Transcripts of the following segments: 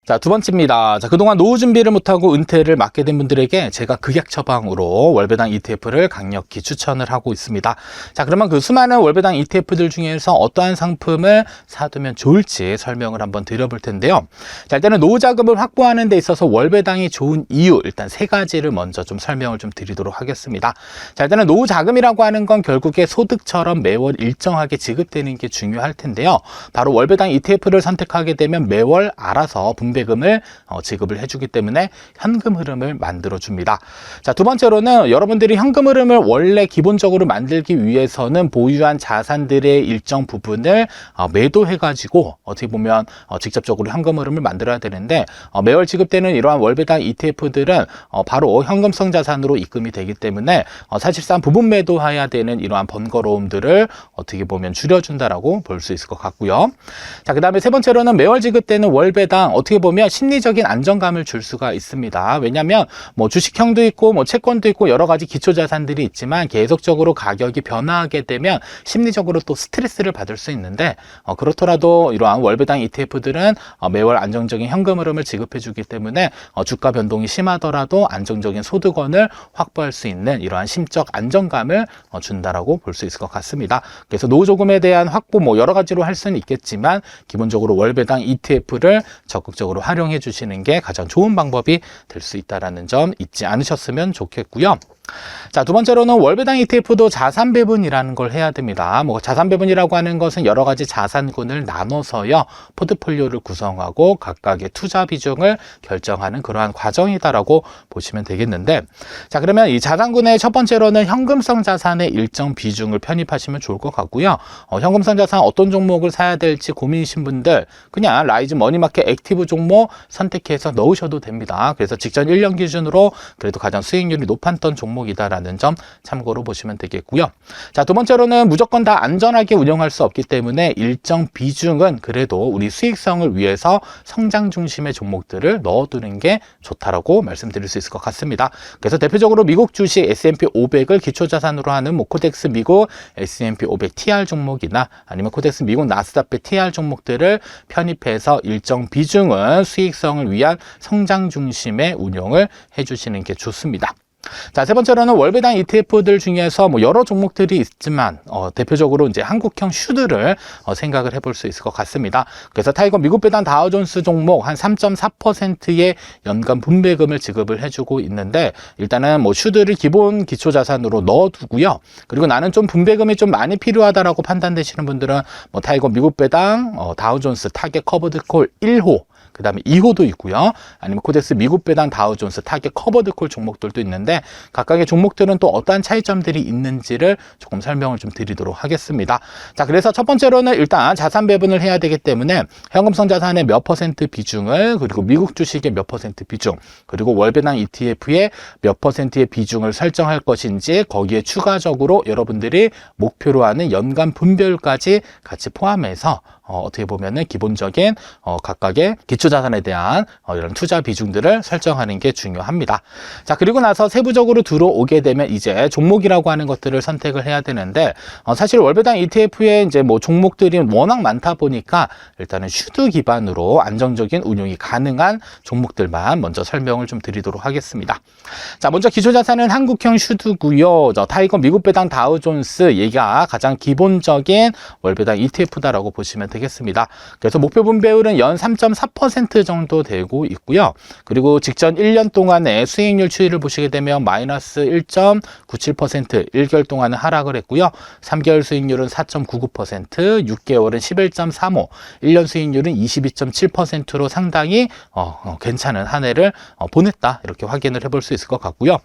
자, 두 번째입니다. 자, 그동안 노후 준비를 못하고 은퇴를 맞게 된 분들에게 제가 극약 처방으로 월배당 ETF를 강력히 추천을 하고 있습니다. 자, 그러면 그 수많은 월배당 ETF들 중에서 어떠한 상품을 사두면 좋을지 설명을 한번 드려볼 텐데요. 자, 일단은 노후 자금을 확보하는 데 있어서 월배당이 좋은 이유, 일단 세 가지를 먼저 좀 설명을 좀 드리도록 하겠습니다. 자, 일단은 노후 자금이라고 하는 건 결국에 소득처럼 매월 일정하게 지급되는 게 중요할 텐데요. 바로 월배당 ETF를 선택하게 되면 매월 알아서 분배금을 지급을 해주기 때문에 현금 흐름을 만들어 줍니다. 자, 두 번째로는 여러분들이 현금 흐름을 원래 기본적으로 만들기 위해서는 보유한 자산들의 일정 부분을 매도해 가지고 어떻게 보면 직접적으로 현금 흐름을 만들어야 되는데, 매월 지급되는 이러한 월배당 ETF들은 바로 현금성 자산으로 입금이 되기 때문에 사실상 부분 매도해야 되는 이러한 번거로움들을 어떻게 보면 줄여준다라고 볼 수 있을 것 같고요. 자, 그 다음에 세 번째로는 매월 지급되는 월배당, 어떻게 보면 심리적인 안정감을 줄 수가 있습니다. 왜냐하면 뭐 주식형도 있고 뭐 채권도 있고 여러 가지 기초 자산들이 있지만 계속적으로 가격이 변화하게 되면 심리적으로 또 스트레스를 받을 수 있는데, 그렇더라도 이러한 월배당 ETF들은 매월 안정적인 현금 흐름을 지급해 주기 때문에 주가 변동이 심하더라도 안정적인 소득원을 확보할 수 있는 이러한 심적 안정감을 준다라고 볼 수 있을 것 같습니다. 그래서 노후조금에 대한 확보 뭐 여러 가지로 할 수는 있겠지만 기본적으로 월배당 ETF를 적극적으로 활용해 주시는 게 가장 좋은 방법이 될 수 있다는 점 잊지 않으셨으면 좋겠고요. 자, 두 번째로는 월배당 ETF도 자산 배분이라는 걸 해야 됩니다. 뭐 자산 배분이라고 하는 것은 여러 가지 자산군을 나눠서요, 포트폴리오를 구성하고 각각의 투자 비중을 결정하는 그러한 과정이다라고 보시면 되겠는데, 자, 그러면 이 자산군의 첫 번째로는 현금성 자산의 일정 비중을 편입하시면 좋을 것 같고요. 현금성 자산 어떤 종목을 사야 될지 고민이신 분들 그냥 라이즈 머니마켓 액티브 종목 선택해서 넣으셔도 됩니다. 그래서 직전 1년 기준으로 그래도 가장 수익률이 높았던 종목이다라는 점 참고로 보시면 되겠고요. 자, 두 번째로는 무조건 다 안전하게 운영할 수 없기 때문에 일정 비중은 그래도 우리 수익성을 위해서 성장 중심의 종목들을 넣어두는 게 좋다라고 말씀드릴 수 있을 것 같습니다. 그래서 대표적으로 미국 주식 S&P 500을 기초자산으로 하는 뭐 코덱스 미국 S&P 500 TR 종목이나 아니면 코덱스 미국 나스닥 TR 종목들을 편입해서 일정 비중은 수익성을 위한 성장 중심의 운영을 해주시는 게 좋습니다. 자, 세 번째로는 월배당 ETF들 중에서 뭐 여러 종목들이 있지만 대표적으로 이제 한국형 슈드를 생각을 해볼 수 있을 것 같습니다. 그래서 타이거 미국 배당 다우존스 종목 한 3.4%의 연간 분배금을 지급을 해주고 있는데, 일단은 뭐 슈드를 기본 기초 자산으로 넣어두고요. 그리고 나는 좀 분배금이 좀 많이 필요하다라고 판단되시는 분들은 뭐 타이거 미국 배당 다우존스 타겟 커버드 콜 1호, 그 다음에 2호도 있고요. 아니면 코덱스 미국 배당 다우존스 타겟 커버드 콜 종목들도 있는데, 각각의 종목들은 또 어떠한 차이점들이 있는지를 조금 설명을 좀 드리도록 하겠습니다. 자, 그래서 첫 번째로는 일단 자산 배분을 해야 되기 때문에 현금성 자산의 몇 퍼센트 비중을, 그리고 미국 주식의 몇 퍼센트 비중, 그리고 월배당 ETF의 몇 퍼센트의 비중을 설정할 것인지, 거기에 추가적으로 여러분들이 목표로 하는 연간 분배율까지 같이 포함해서 어떻게 보면은 기본적인 각각의 기초자산에 대한 이런 투자 비중들을 설정하는 게 중요합니다. 자, 그리고 나서 세부적으로 들어오게 되면 이제 종목이라고 하는 것들을 선택을 해야 되는데, 사실 월배당 ETF에 이제 뭐 종목들이 워낙 많다 보니까 일단은 슈드 기반으로 안정적인 운용이 가능한 종목들만 먼저 설명을 좀 드리도록 하겠습니다. 자, 먼저 기초자산은 한국형 슈드고요. 타이거 미국 배당 다우존스 얘가 가장 기본적인 월배당 ETF다라고 보시면 되겠습니다. 그래서 목표 분배율은 연 3.4% 정도 되고 있고요. 그리고 직전 1년 동안의 수익률 추이를 보시게 되면 마이너스 1.97%, 1개월 동안은 하락을 했고요. 3개월 수익률은 4.99%, 6개월은 11.35%, 1년 수익률은 22.7%로 상당히 괜찮은 한 해를 보냈다, 이렇게 확인을 해볼 수 있을 것 같고요.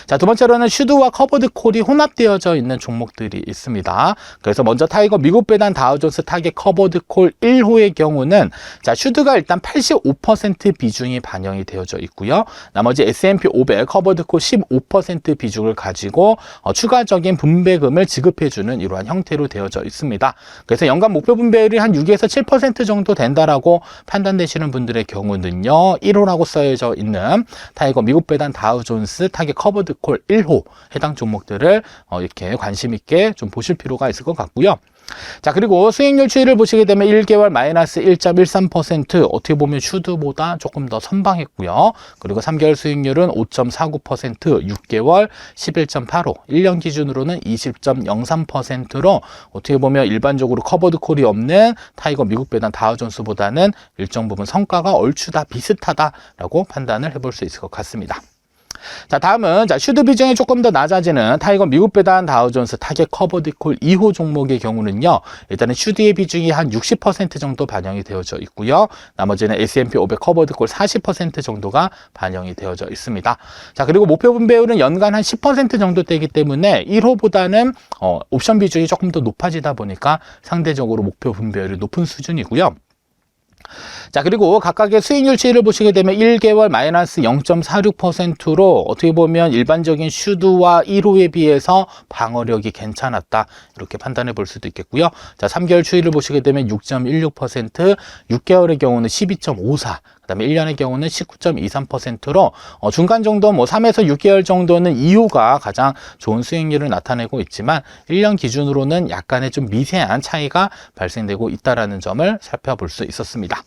자, 두 번째로는 슈드와 커버드 콜이 혼합되어져 있는 종목들이 있습니다. 그래서 먼저 타이거 미국 배당 다우존스 타겟 커버드 콜 1호의 경우는, 자, 슈드가 일단 85% 비중이 반영이 되어져 있고요. 나머지 S&P 500 커버드 콜 15% 비중을 가지고 추가적인 분배금을 지급해주는 이러한 형태로 되어져 있습니다. 그래서 연간 목표 분배율이 한 6에서 7% 정도 된다라고 판단되시는 분들의 경우는요, 1호라고 써져 있는 타이거 미국 배당 다우존스 타겟 커버드 콜 1호 해당 종목들을 이렇게 관심 있게 좀 보실 필요가 있을 것 같고요. 자, 그리고 수익률 추이를 보시게 되면 1개월 마이너스 1.13%, 어떻게 보면 슈드보다 조금 더 선방했고요. 그리고 3개월 수익률은 5.49%, 6개월 11.85, 1년 기준으로는 20.03%로 어떻게 보면 일반적으로 커버드 콜이 없는 타이거 미국 배당 다우존스보다는 일정 부분 성과가 얼추 다 비슷하다라고 판단을 해볼 수 있을 것 같습니다. 자, 다음은 슈드 비중이 조금 더 낮아지는 타이거 미국 배당 다우존스 타겟 커버드 콜 2호 종목의 경우는요, 일단은 슈드의 비중이 한 60% 정도 반영이 되어져 있고요. 나머지는 S&P 500 커버드 콜 40% 정도가 반영이 되어져 있습니다. 자, 그리고 목표 분배율은 연간 한 10% 정도 되기 때문에 1호보다는 옵션 비중이 조금 더 높아지다 보니까 상대적으로 목표 분배율이 높은 수준이고요. 자, 그리고 각각의 수익률 추이를 보시게 되면 1개월 마이너스 0.46%로 어떻게 보면 일반적인 슈드와 1호에 비해서 방어력이 괜찮았다, 이렇게 판단해 볼 수도 있겠고요. 자, 3개월 추이를 보시게 되면 6.16%, 6개월의 경우는 12.54%, 그다음에 1년의 경우는 19.23%로 중간 정도 3에서 6개월 정도는 2호가 가장 좋은 수익률을 나타내고 있지만 1년 기준으로는 약간의 좀 미세한 차이가 발생되고 있다는 점을 살펴볼 수 있었습니다.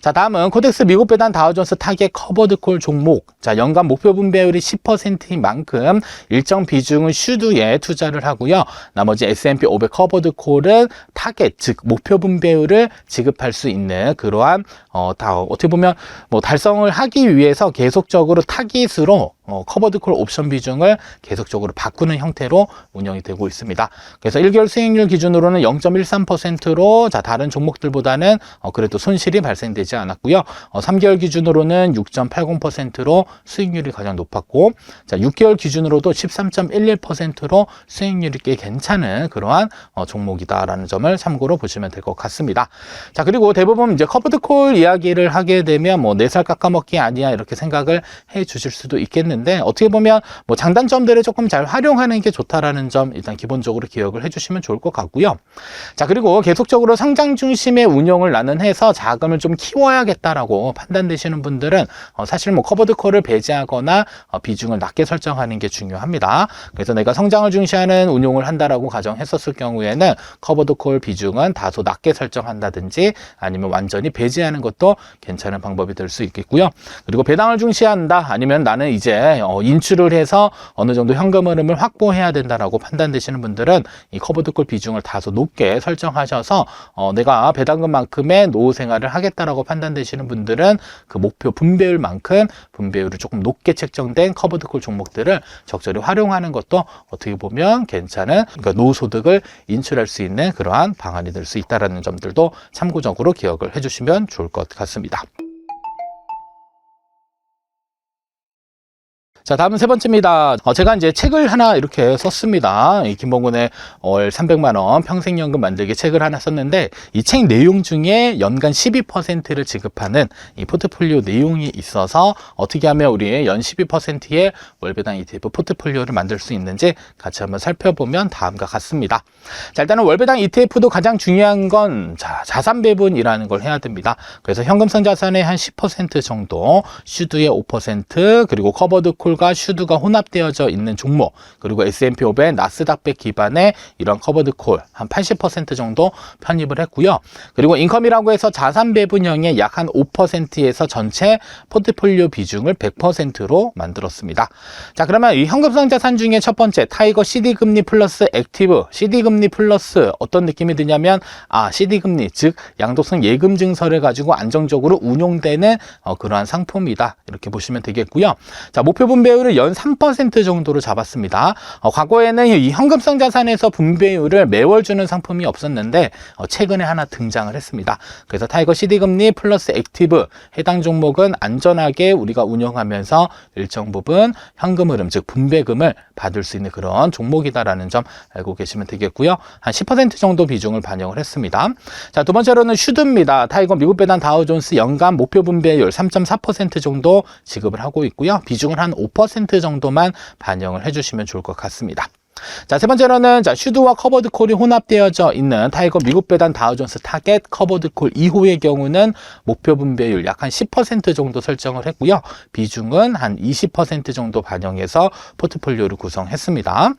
자, 다음은 코덱스 미국 배당 다우존스 타겟 커버드 콜 종목. 자, 연간 목표 분배율이 10%인 만큼 일정 비중은 슈드에 투자를 하고요. 나머지 S&P 500 커버드 콜은 타겟, 즉 목표 분배율을 지급할 수 있는 그러한 어떻게 보면 달성을 하기 위해서 계속적으로 타깃으로 커버드 콜 옵션 비중을 계속적으로 바꾸는 형태로 운영이 되고 있습니다. 그래서 1개월 수익률 기준으로는 0.13%로 다른 종목들보다는 그래도 손실이 발생되지 않았고요. 3개월 기준으로는 6.80%로 수익률이 가장 높았고, 자, 6개월 기준으로도 13.11%로 수익률이 꽤 괜찮은 그러한 종목이다라는 점을 참고로 보시면 될 것 같습니다. 자, 그리고 대부분 이제 커버드 콜 이야기를 하게 되면 4살 깎아먹기 아니야, 이렇게 생각을 해 주실 수도 있겠는데, 어떻게 보면 장단점들을 조금 잘 활용하는 게 좋다라는 점 일단 기본적으로 기억을 해주시면 좋을 것 같고요. 자, 그리고 계속적으로 성장 중심의 운용을 나는 해서 자금을 좀 키워야겠다라고 판단되시는 분들은 사실 커버드 콜을 배제하거나 비중을 낮게 설정하는 게 중요합니다. 그래서 내가 성장을 중시하는 운용을 한다라고 가정했었을 경우에는 커버드 콜 비중은 다소 낮게 설정한다든지 아니면 완전히 배제하는 것도 괜찮은 방법이 될 수 있겠고요. 그리고 배당을 중시한다, 아니면 나는 이제 인출을 해서 어느 정도 현금 흐름을 확보해야 된다라고 판단되시는 분들은 이 커버드 콜 비중을 다소 높게 설정하셔서 내가 배당금만큼의 노후 생활을 하겠다라고 판단되시는 분들은 그 목표 분배율만큼 분배율을 조금 높게 책정된 커버드 콜 종목들을 적절히 활용하는 것도 어떻게 보면 괜찮은, 그러니까 노후 소득을 인출할 수 있는 그러한 방안이 될 수 있다는 점들도 참고적으로 기억을 해주시면 좋을 것 같습니다. 자, 다음은 세 번째입니다. 제가 이제 책을 하나 이렇게 썼습니다. 이 김봉근의 월 300만 원 평생연금 만들기 책을 하나 썼는데, 이 책 내용 중에 연간 12%를 지급하는 이 포트폴리오 내용이 있어서 어떻게 하면 우리의 연 12%의 월배당 ETF 포트폴리오를 만들 수 있는지 같이 한번 살펴보면 다음과 같습니다. 자, 일단은 월배당 ETF도 가장 중요한 건 자산 배분이라는 걸 해야 됩니다. 그래서 현금성 자산의 한 10% 정도, 슈드의 5%, 그리고 커버드 콜과 슈드가 혼합되어져 있는 종목, 그리고 S&P 500 나스닥100 기반의 이런 커버드 콜 한 80% 정도 편입을 했고요. 그리고 인컴이라고 해서 자산 배분형의 약 한 5%에서 전체 포트폴리오 비중을 100%로 만들었습니다. 자, 그러면 이 현금성 자산 중에 첫 번째 타이거 CD 금리 플러스 액티브, CD 금리 플러스 어떤 느낌이 드냐면 CD 금리, 즉 양도성 예금 증서를 가지고 안정적으로 운용되는 그러한 상품이다, 이렇게 보시면 되겠고요. 자, 목표 분배율을 연 3% 정도로 잡았습니다. 과거에는 이 현금성 자산에서 분배율을 매월 주는 상품이 없었는데 최근에 하나 등장을 했습니다. 그래서 타이거 CD 금리 플러스 액티브, 해당 종목은 안전하게 우리가 운영하면서 일정 부분 현금 흐름, 즉 분배금을 받을 수 있는 그런 종목이다라는 점 알고 계시면 되겠고요. 한 10% 정도 비중을 반영을 했습니다. 자, 두 번째로는 슈드입니다. 타이거 미국 배당 다우존스 연간 목표 분배율 3.4% 정도 지급을 하고 있고요. 비중을 한 5% 정도만 반영을 해주시면 좋을 것 같습니다. 자, 세 번째로는 슈드와 커버드 콜이 혼합되어져 있는 타이거 미국 배당 다우존스 타겟 커버드 콜 2호의 경우는 목표 분배율 약 한 10% 정도 설정을 했고요. 비중은 한 20% 정도 반영해서 포트폴리오를 구성했습니다.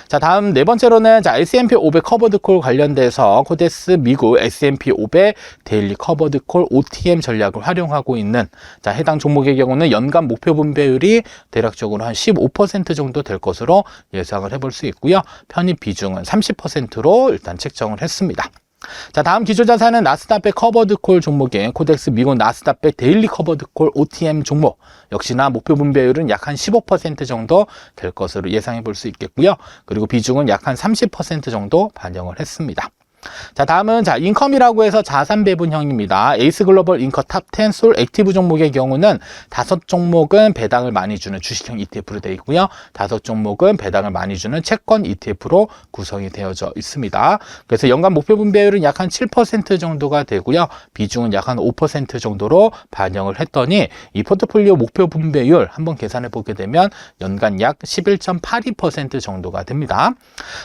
자, 다음 네 번째로는 S&P 500 커버드 콜 관련돼서 코덱스 미국 S&P 500 데일리 커버드 콜 OTM 전략을 활용하고 있는 해당 종목의 경우는 연간 목표 분배율이 대략적으로 한 15% 정도 될 것으로 예상을 해볼 수 있고요. 편입 비중은 30%로 일단 책정을 했습니다. 자, 다음 기초자산은 나스닥백 커버드콜 종목인 코덱스 미국 나스닥백 데일리 커버드콜 OTM 종목. 역시나 목표 분배율은 약 한 15% 정도 될 것으로 예상해 볼 수 있겠고요. 그리고 비중은 약 한 30% 정도 반영을 했습니다. 자, 다음은 인컴이라고 해서 자산 배분형입니다. 에이스 글로벌 인커 탑10 솔 액티브 종목의 경우는 5종목은 배당을 많이 주는 주식형 ETF로 되어 있고요. 5종목은 배당을 많이 주는 채권 ETF로 구성이 되어져 있습니다. 그래서 연간 목표 분배율은 약 한 7% 정도가 되고요. 비중은 약 한 5% 정도로 반영을 했더니 이 포트폴리오 목표 분배율 한번 계산해 보게 되면 연간 약 11.82% 정도가 됩니다.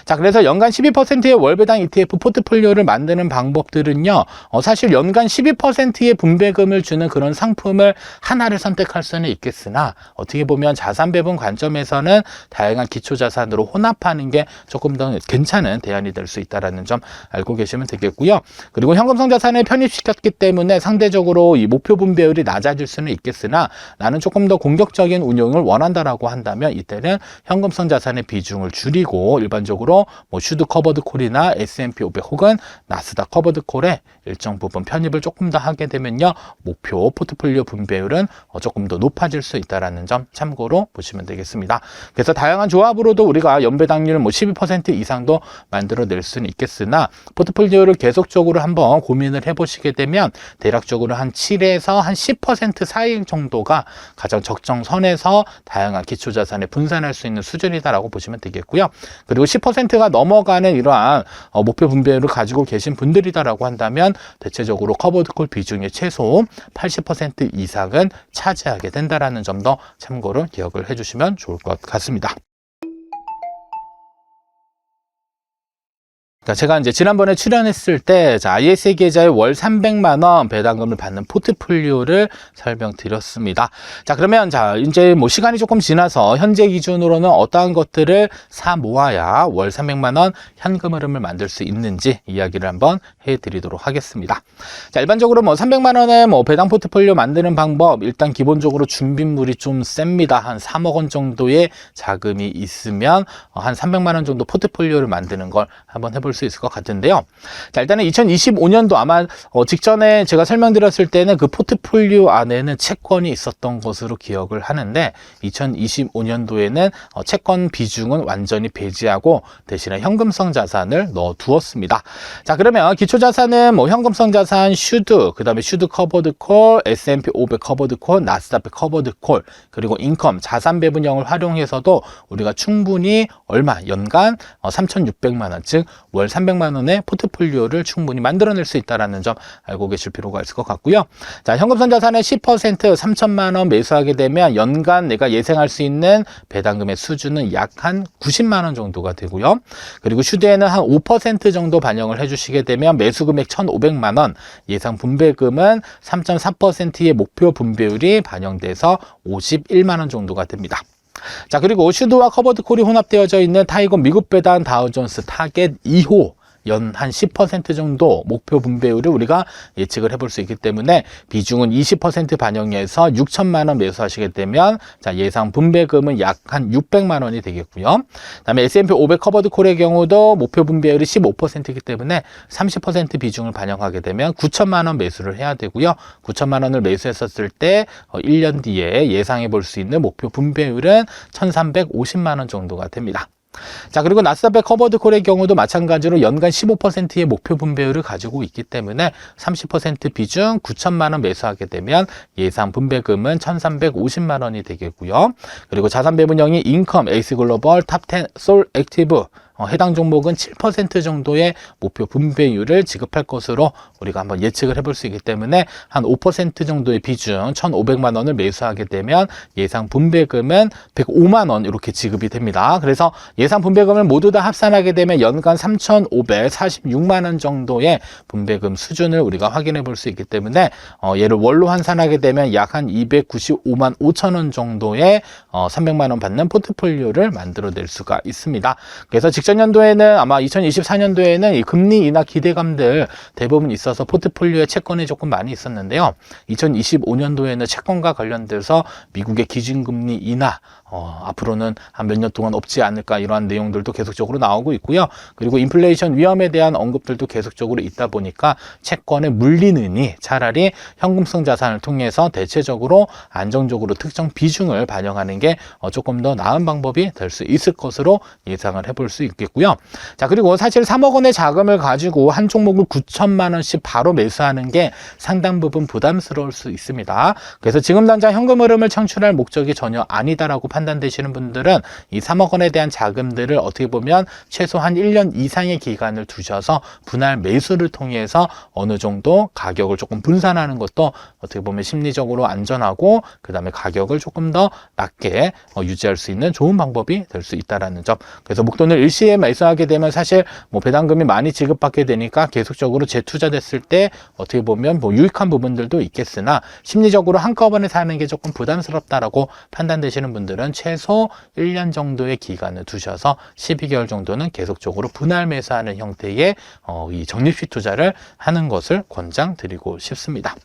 자, 그래서 연간 12%의 월배당 ETF 포트폴리오를 만드는 방법들은요, 사실 연간 12%의 분배금을 주는 그런 상품을 하나를 선택할 수는 있겠으나 어떻게 보면 자산 배분 관점에서는 다양한 기초 자산으로 혼합하는 게 조금 더 괜찮은 대안이 될 수 있다는 점 알고 계시면 되겠고요. 그리고 현금성 자산을 편입시켰기 때문에 상대적으로 이 목표 분배율이 낮아질 수는 있겠으나 나는 조금 더 공격적인 운용을 원한다라고 한다면 이때는 현금성 자산의 비중을 줄이고 일반적으로 슈드 커버드 콜이나 S&P 500 혹은 나스닥 커버드 콜에 일정 부분 편입을 조금 더 하게 되면요, 목표 포트폴리오 분배율은 조금 더 높아질 수 있다는 점 참고로 보시면 되겠습니다. 그래서 다양한 조합으로도 우리가 연배당률 12% 이상도 만들어낼 수는 있겠으나 포트폴리오를 계속적으로 한번 고민을 해보시게 되면 대략적으로 한 7에서 한 10% 사이 정도가 가장 적정선에서 다양한 기초자산에 분산할 수 있는 수준이다라고 보시면 되겠고요. 그리고 10%가 넘어가는 이러한 목표 분배율을 가지고 계신 분들이다라고 한다면 대체적으로 커버드콜 비중의 최소 80% 이상은 차지하게 된다라는 점도 참고로 기억을 해주시면 좋을 것 같습니다. 제가 이제 지난번에 출연했을 때 ISA 계좌에 월 300만 원 배당금을 받는 포트폴리오를 설명드렸습니다. 자, 그러면 이제 시간이 조금 지나서 현재 기준으로는 어떠한 것들을 사 모아야 월 300만 원 현금 흐름을 만들 수 있는지 이야기를 한번 해드리도록 하겠습니다. 자, 일반적으로 300만 원의 배당 포트폴리오 만드는 방법, 일단 기본적으로 준비물이 좀 셉니다. 한 3억 원 정도의 자금이 있으면 한 300만 원 정도 포트폴리오를 만드는 걸 한번 해볼 수 있을 것 같은데요. 자, 일단은 2025년도 아마 직전에 제가 설명드렸을 때는 그 포트폴리오 안에는 채권이 있었던 것으로 기억을 하는데 2025년도에는 채권 비중은 완전히 배제하고 대신에 현금성 자산을 넣어 두었습니다. 자, 그러면 기초 자산은 현금성 자산, 슈드, 그 다음에 슈드 커버드 콜, S&P 500 커버드 콜, 나스닥 커버드 콜, 그리고 인컴 자산 배분형을 활용해서도 우리가 충분히 얼마 연간 3,600만 원, 즉 월 300만 원의 포트폴리오를 충분히 만들어낼 수 있다는 점 알고 계실 필요가 있을 것 같고요. 자, 현금성 자산의 10% 3천만 원 매수하게 되면 연간 내가 예상할 수 있는 배당금의 수준은 약 한 90만 원 정도가 되고요. 그리고 슈드에는 한 5% 정도 반영을 해주시게 되면 매수금액 1,500만 원, 예상 분배금은 3.4%의 목표 분배율이 반영돼서 51만 원 정도가 됩니다. 자, 그리고 슈드와 커버드 콜이 혼합되어져 있는 타이거 미국 배당 다우존스 타겟 2호 연 한 10% 정도 목표 분배율을 우리가 예측을 해볼 수 있기 때문에 비중은 20% 반영해서 6천만 원 매수하시게 되면 예상 분배금은 약 한 600만 원이 되겠고요. 그다음에 S&P 500 커버드 콜의 경우도 목표 분배율이 15%이기 때문에 30% 비중을 반영하게 되면 9천만 원 매수를 해야 되고요. 9천만 원을 매수했었을 때 1년 뒤에 예상해 볼 수 있는 목표 분배율은 1,350만 원 정도가 됩니다. 자, 그리고 나스닥 커버드 콜의 경우도 마찬가지로 연간 15%의 목표 분배율을 가지고 있기 때문에 30% 비중 9천만 원 매수하게 되면 예상 분배금은 1,350만 원이 되겠고요. 그리고 자산 배분형이 인컴, 에이스 글로벌, 탑10 솔 액티브 해당 종목은 7% 정도의 목표 분배율을 지급할 것으로 우리가 한번 예측을 해볼 수 있기 때문에 한 5% 정도의 비중 1,500만 원을 매수하게 되면 예상 분배금은 105만 원 이렇게 지급이 됩니다. 그래서 예상 분배금을 모두 다 합산하게 되면 연간 3,546만 원 정도의 분배금 수준을 우리가 확인해 볼 수 있기 때문에 얘를 월로 환산하게 되면 약 한 295만 5천 원 정도의 300만 원 받는 포트폴리오를 만들어낼 수가 있습니다. 그래서 직전 연도에는 아마 2024년도에는 이 금리 인하 기대감들 대부분 있어서 포트폴리오에 채권이 조금 많이 있었는데요. 2025년도에는 채권과 관련돼서 미국의 기준금리 인하 앞으로는 한 몇 년 동안 없지 않을까 이러한 내용들도 계속적으로 나오고 있고요. 그리고 인플레이션 위험에 대한 언급들도 계속적으로 있다 보니까 채권에 물리느니 차라리 현금성 자산을 통해서 대체적으로 안정적으로 특정 비중을 반영하는 게 조금 더 나은 방법이 될 수 있을 것으로 예상을 해볼 수 있겠고요. 자, 그리고 사실 3억 원의 자금을 가지고 한 종목을 9천만 원씩 바로 매수하는 게 상당 부분 부담스러울 수 있습니다. 그래서 지금 당장 현금 흐름을 창출할 목적이 전혀 아니다라고 판단되시는 분들은 이 3억 원에 대한 자금들을 어떻게 보면 최소한 1년 이상의 기간을 두셔서 분할 매수를 통해서 어느 정도 가격을 조금 분산하는 것도 어떻게 보면 심리적으로 안전하고 그 다음에 가격을 조금 더 낮게 유지할 수 있는 좋은 방법이 될 수 있다는 점. 그래서 목돈을 일시에 매수하게 되면 사실 배당금이 많이 지급받게 되니까 계속적으로 재투자됐을 때 어떻게 보면 유익한 부분들도 있겠으나 심리적으로 한꺼번에 사는 게 조금 부담스럽다라고 판단되시는 분들은 최소 1년 정도의 기간을 두셔서 12개월 정도는 계속적으로 분할 매수하는 형태의 이 적립식 투자를 하는 것을 권장드리고 싶습니다.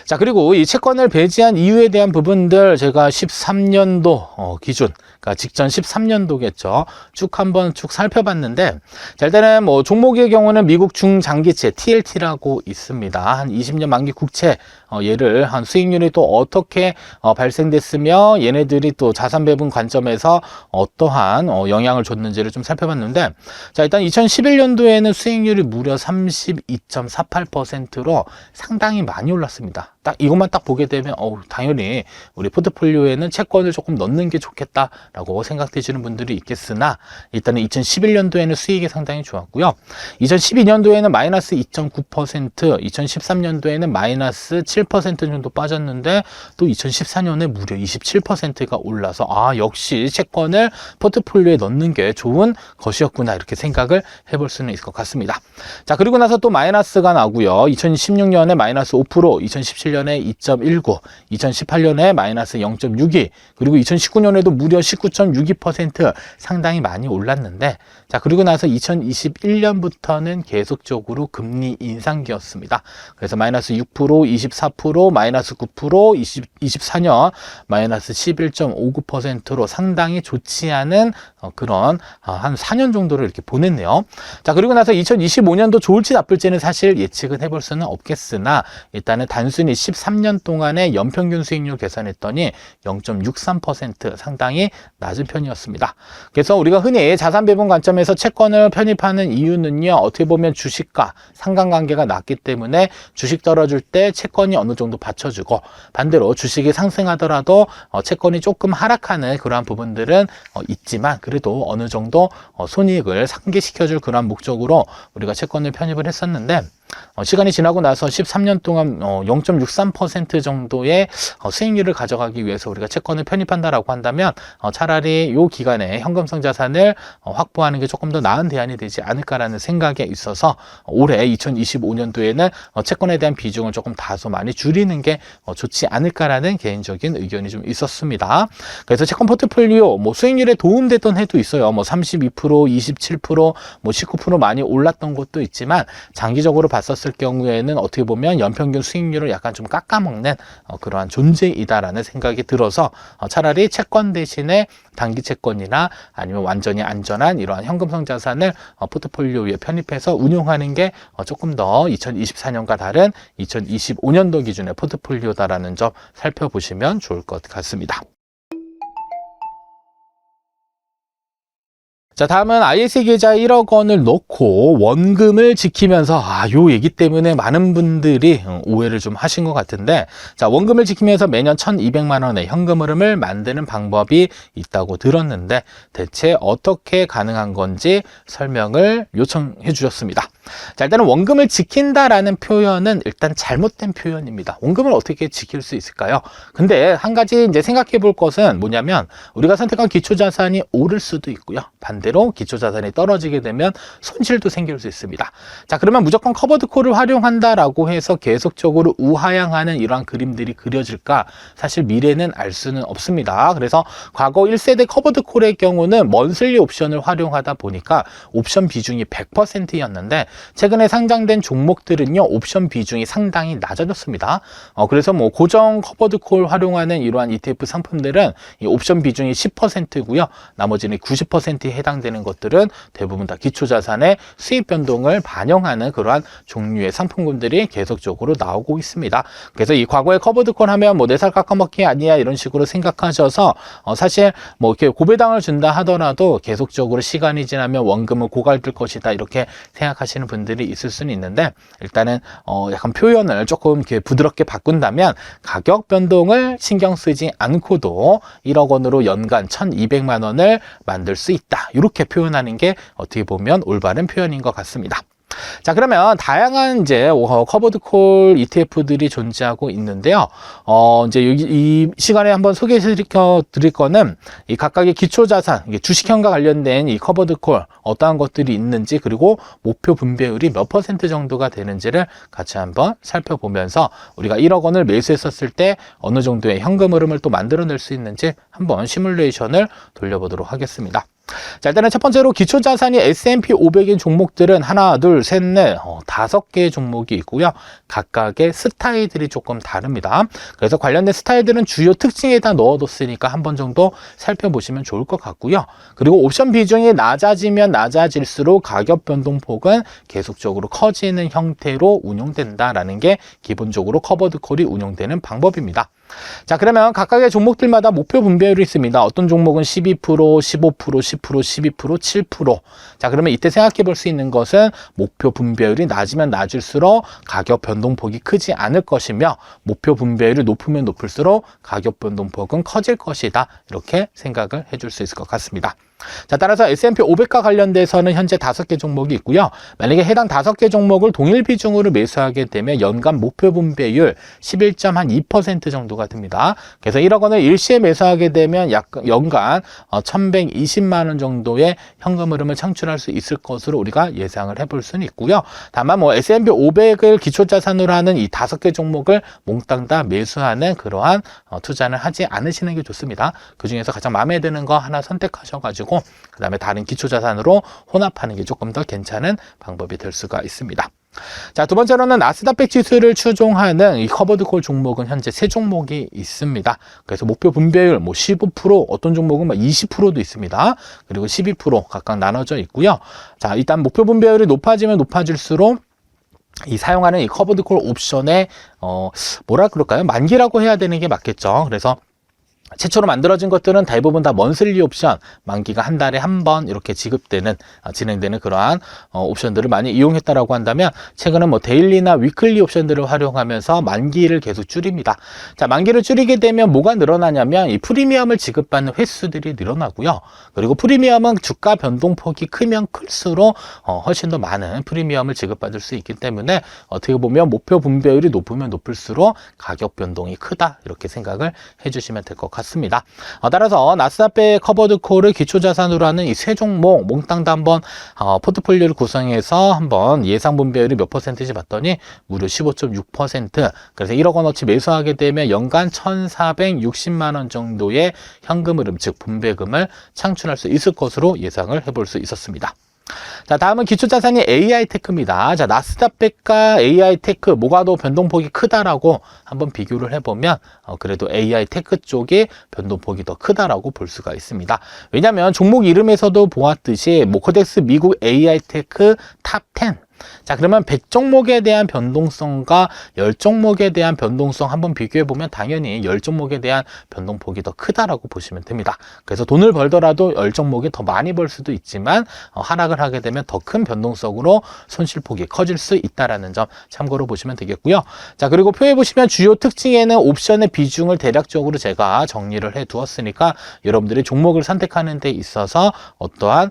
자, 그리고 이 채권을 배제한 이유에 대한 부분들 제가 13년도 기준, 그러니까 직전 13년도겠죠. 한번 살펴봤는데, 자, 일단은 종목의 경우는 미국 중장기채 TLT라고 있습니다. 한 20년 만기 국채, 얘를 한 수익률이 또 어떻게 발생됐으며 얘네들이 또 자산 배분 관점에서 어떠한 영향을 줬는지를 좀 살펴봤는데, 자, 일단 2011년도에는 수익률이 무려 32.48%로 상당히 많이 올랐습니다. 딱 이것만 딱 보게 되면 당연히 우리 포트폴리오에는 채권을 조금 넣는 게 좋겠다라고 생각되시는 분들이 있겠으나 일단은 2011년도에는 수익이 상당히 좋았고요. 2012년도에는 마이너스 2.9%, 2013년도에는 마이너스 7% 정도 빠졌는데 또 2014년에 무려 27%가 올라서 역시 채권을 포트폴리오에 넣는 게 좋은 것이었구나 이렇게 생각을 해볼 수는 있을 것 같습니다. 자, 그리고 나서 또 마이너스가 나고요. 2016년에 마이너스 5%, 2017년에 2.19, 2018년에 마이너스 0.62, 그리고 2019년에도 무려 19.62% 상당히 많이 올랐는데, 자, 그리고 나서 2021년부터는 계속적으로 금리 인상기였습니다. 그래서 마이너스 6%, 24%, 마이너스 9%, 24년 마이너스 11.59%로 상당히 좋지 않은 그런 한 4년 정도를 이렇게 보냈네요. 자, 그리고 나서 2025년도 좋을지 나쁠지는 사실 예측은 해볼 수는 없겠으나 일단은 단순히 13년 동안의 연평균 수익률 계산했더니 0.63% 상당히 낮은 편이었습니다. 그래서 우리가 흔히 자산 배분 관점에서 채권을 편입하는 이유는요, 어떻게 보면 주식과 상관관계가 낮기 때문에 주식 떨어질 때 채권이 어느 정도 받쳐주고, 반대로 주식이 상승하더라도 채권이 조금 하락하는 그러한 부분들은 있지만 그래도 어느 정도 손익을 상기시켜줄 그러한 목적으로 우리가 채권을 편입을 했었는데, 시간이 지나고 나서 13년 동안 0.63% 정도의 수익률을 가져가기 위해서 우리가 채권을 편입한다라고 한다면 차라리 이 기간에 현금성 자산을 확보하는 게 조금 더 나은 대안이 되지 않을까라는 생각에 있어서 올해 2025년도에는 채권에 대한 비중을 조금 다소 많이 줄이는 게 좋지 않을까라는 개인적인 의견이 좀 있었습니다. 그래서 채권 포트폴리오 수익률에 도움됐던 해도 있어요. 32%, 27%, 19% 많이 올랐던 것도 있지만 장기적으로 봤었을 경우에는 어떻게 보면 연평균 수익률을 약간 좀 깎아먹는 그러한 존재이다라는 생각이 들어서 차라리 채권 대신에 단기 채권이나 아니면 완전히 안전한 이러한 현금성 자산을 포트폴리오에 편입해서 운용하는 게 조금 더 2024년과 다른 2025년도 기준의 포트폴리오다라는 점 살펴보시면 좋을 것 같습니다. 자, 다음은 ISA 계좌에 1억 원을 넣고 원금을 지키면서 요 얘기 때문에 많은 분들이 오해를 좀 하신 것 같은데, 자, 원금을 지키면서 매년 1,200만 원의 현금 흐름을 만드는 방법이 있다고 들었는데 대체 어떻게 가능한 건지 설명을 요청해 주셨습니다. 자, 일단은 원금을 지킨다라는 표현은 일단 잘못된 표현입니다. 원금을 어떻게 지킬 수 있을까요? 근데 한 가지 이제 생각해 볼 것은 뭐냐면, 우리가 선택한 기초자산이 오를 수도 있고요, 반대로 기초자산이 떨어지게 되면 손실도 생길 수 있습니다. 자, 그러면 무조건 커버드 콜을 활용한다라고 해서 계속적으로 우하향하는 이러한 그림들이 그려질까? 사실 미래는 알 수는 없습니다. 그래서 과거 1세대 커버드 콜의 경우는 먼슬리 옵션을 활용하다 보니까 옵션 비중이 100%였는데 최근에 상장된 종목들은요, 옵션 비중이 상당히 낮아졌습니다. 그래서 뭐 고정 커버드 콜 활용하는 이러한 ETF 상품들은 이 옵션 비중이 10%고요. 나머지는 90%에 해당되는 것들은 대부분 다 기초자산의 수익 변동을 반영하는 그러한 종류의 상품군들이 계속적으로 나오고 있습니다. 그래서 이 과거에 커버드 콜 하면 뭐 4살 깎아먹기 아니야 이런 식으로 생각하셔서 사실 뭐 이렇게 고배당을 준다 하더라도 계속적으로 시간이 지나면 원금은 고갈될 것이다 이렇게 생각하시는 분들이 있을 수는 있는데, 일단은 약간 표현을 조금 이렇게 부드럽게 바꾼다면 가격 변동을 신경 쓰지 않고도 1억 원으로 연간 1,200만 원을 만들 수 있다, 이렇게 표현하는 게 어떻게 보면 올바른 표현인 것 같습니다. 자, 그러면 다양한 이제 커버드 콜 ETF들이 존재하고 있는데요. 이제 여기 이 시간에 한번 소개해 드릴 거는 이 각각의 기초 자산, 주식형과 관련된 이 커버드 콜 어떠한 것들이 있는지, 그리고 목표 분배율이 몇 % 정도가 되는지를 같이 한번 살펴보면서 우리가 1억 원을 매수했었을 때 어느 정도의 현금 흐름을 또 만들어낼 수 있는지 한번 시뮬레이션을 돌려보도록 하겠습니다. 자, 일단은 첫 번째로 기초자산이 S&P 500인 종목들은 하나, 둘, 셋, 넷, 5개의 종목이 있고요. 각각의 스타일들이 조금 다릅니다. 그래서 관련된 스타일들은 주요 특징에다 넣어뒀으니까 한번 정도 살펴보시면 좋을 것 같고요. 그리고 옵션 비중이 낮아지면 낮아질수록 가격 변동폭은 계속적으로 커지는 형태로 운용된다라는 게 기본적으로 커버드 콜이 운용되는 방법입니다. 자, 그러면 각각의 종목들마다 목표 분배율이 있습니다. 어떤 종목은 12%, 15%, 10%, 12%, 7%. 자, 그러면 이때 생각해 볼 수 있는 것은 목표 분배율이 낮으면 낮을수록 가격 변동폭이 크지 않을 것이며, 목표 분배율이 높으면 높을수록 가격 변동폭은 커질 것이다, 이렇게 생각을 해줄 수 있을 것 같습니다. 자, 따라서 S&P 500과 관련돼서는 현재 5개 종목이 있고요. 만약에 해당 5개 종목을 동일 비중으로 매수하게 되면 연간 목표 분배율 11.2% 정도가 됩니다. 그래서 1억 원을 일시에 매수하게 되면 약 연간 1,120만 원 정도의 현금 흐름을 창출할 수 있을 것으로 우리가 예상을 해볼 수는 있고요. 다만 뭐 S&P 500을 기초자산으로 하는 이 5개 종목을 몽땅 다 매수하는 그러한 투자는 하지 않으시는 게 좋습니다. 그 중에서 가장 마음에 드는 거 하나 선택하셔가지고 그 다음에 다른 기초자산으로 혼합하는 게 조금 더 괜찮은 방법이 될 수가 있습니다. 자, 두 번째로는 나스닥 지수를 추종하는 이 커버드 콜 종목은 현재 3종목이 있습니다. 그래서 목표 분배율 15%, 어떤 종목은 20%도 있습니다. 그리고 12% 각각 나눠져 있고요. 자, 일단 목표 분배율이 높아지면 높아질수록 이 사용하는 이 커버드 콜 옵션의 뭐라 그럴까요? 만기라고 해야 되는 게 맞겠죠. 그래서 최초로 만들어진 것들은 대부분 다 먼슬리 옵션, 만기가 한 달에 한 번 이렇게 진행되는 그러한 옵션들을 많이 이용했다라고 한다면, 최근은 뭐 데일리나 위클리 옵션들을 활용하면서 만기를 계속 줄입니다. 자, 만기를 줄이게 되면 뭐가 늘어나냐면 이 프리미엄을 지급받는 횟수들이 늘어나고요. 그리고 프리미엄은 주가 변동폭이 크면 클수록 훨씬 더 많은 프리미엄을 지급받을 수 있기 때문에 어떻게 보면 목표 분배율이 높으면 높을수록 가격 변동이 크다, 이렇게 생각을 해주시면 될 것 같습니다. 따라서 나스닥 커버드 콜을 기초자산으로 하는 이 3종목 몽땅 다 한번 포트폴리오를 구성해서 한번 예상 분배율이 몇 %인지 봤더니 무려 15.6%. 그래서 1억 원어치 매수하게 되면 연간 1,460만 원 정도의 현금 흐름, 즉 분배금을 창출할 수 있을 것으로 예상을 해볼 수 있었습니다. 자, 다음은 기초자산이 AI테크입니다. 자, 나스닥과 AI테크 뭐가 더 변동폭이 크다라고 한번 비교를 해보면 그래도 AI테크 쪽이 변동폭이 더 크다라고 볼 수가 있습니다. 왜냐하면 종목 이름에서도 보았듯이 코덱스 미국 AI테크 탑 10 자, 그러면 100종목에 대한 변동성과 10종목에 대한 변동성 한번 비교해 보면 당연히 10종목에 대한 변동폭이 더 크다라고 보시면 됩니다. 그래서 돈을 벌더라도 10종목이 더 많이 벌 수도 있지만 하락을 하게 되면 더 큰 변동성으로 손실폭이 커질 수 있다라는 점 참고로 보시면 되겠고요. 자, 그리고 표에 보시면 주요 특징에는 옵션의 비중을 대략적으로 제가 정리를 해 두었으니까 여러분들이 종목을 선택하는 데 있어서 어떠한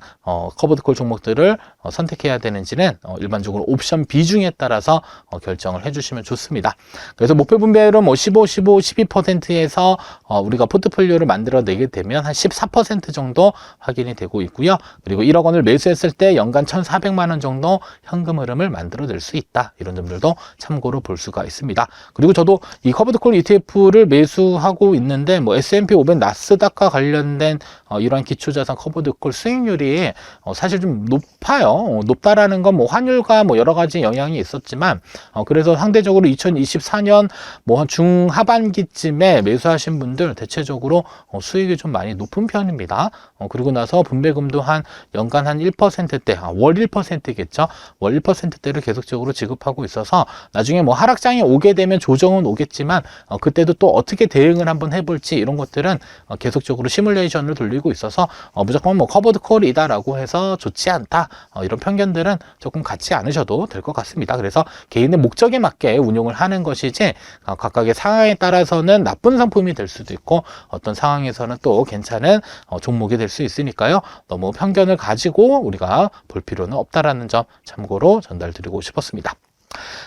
커버드콜 종목들을 선택해야 되는지는 일반적으로 옵션 비중에 따라서 결정을 해주시면 좋습니다. 그래서 목표 분배율은 뭐 15, 15, 12%에서 우리가 포트폴리오를 만들어내게 되면 한 14% 정도 확인이 되고 있고요. 그리고 1억 원을 매수했을 때 연간 1,400만 원 정도 현금 흐름을 만들어낼 수 있다. 이런 점들도 참고로 볼 수가 있습니다. 그리고 저도 이 커버드콜 ETF를 매수하고 있는데 뭐 S&P 500 나스닥과 관련된 이러한 기초자산 커버드콜 수익률이 사실 좀 높아요. 높다라는 건 뭐 환율과 뭐 여러 가지 영향이 있었지만 그래서 상대적으로 2024년 뭐 중하반기쯤에 매수하신 분들 대체적으로 수익이 좀 많이 높은 편입니다. 그리고 나서 분배금도 한 연간 한 1%대, 월 1%겠죠. 월 1%대를 계속적으로 지급하고 있어서 나중에 뭐 하락장이 오게 되면 조정은 오겠지만 그때도 또 어떻게 대응을 한번 해볼지 이런 것들은 계속적으로 시뮬레이션을 돌리고 있어서 무조건 뭐 커버드콜이다라고 해서 좋지 않다 이런 편견들은 조금 갖지 않으셔도 될 것 같습니다. 그래서 개인의 목적에 맞게 운용을 하는 것이지 각각의 상황에 따라서는 나쁜 상품이 될 수도 있고 어떤 상황에서는 또 괜찮은 종목이 될 수 있으니까요. 너무 편견을 가지고 우리가 볼 필요는 없다라는 점 참고로 전달드리고 싶었습니다.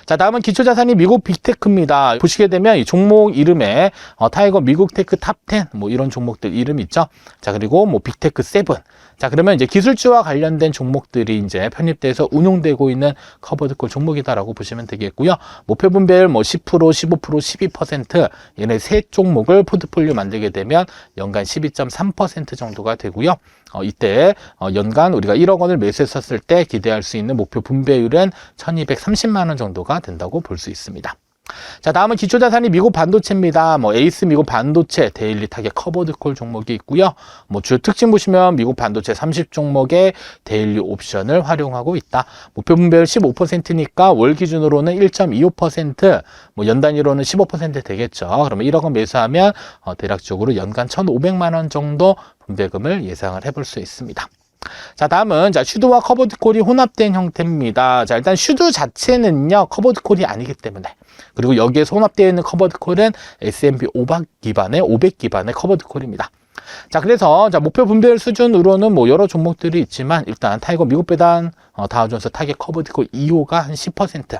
자, 다음은 기초자산이 미국 빅테크입니다. 보시게 되면 이 종목 이름에 타이거 미국 테크 탑 10 뭐 이런 종목들 이름이 있죠. 자, 그리고 뭐 빅테크 7. 자, 그러면 이제 기술주와 관련된 종목들이 이제 편입돼서 운용되고 있는 커버드콜 종목이다라고 보시면 되겠고요. 목표 분배율 뭐 10%, 15%, 12% 얘네 세 종목을 포트폴리오 만들게 되면 연간 12.3% 정도가 되고요. 이때 연간 우리가 1억 원을 매수했었을 때 기대할 수 있는 목표 분배율은 1230만 원 정도가 된다고 볼 수 있습니다. 자, 다음은 기초자산이 미국 반도체입니다. 뭐 에이스 미국 반도체 데일리 타겟 커버드콜 종목이 있고요. 뭐 주요 특징 보시면 미국 반도체 30종목의 데일리 옵션을 활용하고 있다. 목표 분배율 15%니까 월 기준으로는 1.25%, 뭐 연 단위로는 15% 되겠죠. 그러면 1억 원 매수하면 대략적으로 연간 1,500만 원 정도 분배금을 예상을 해볼 수 있습니다. 자, 다음은 슈드와 커버드콜이 혼합된 형태입니다. 자, 일단 슈드 자체는요 커버드콜이 아니기 때문에, 그리고 여기에서 혼합되어 있는 커버드콜은 S&P 500 기반의 커버드콜입니다. 자, 그래서 목표 분배율 수준으로는 뭐 여러 종목들이 있지만 일단 타이거 미국 배당 다우존스 타겟 커버드콜 2호가 한 10%.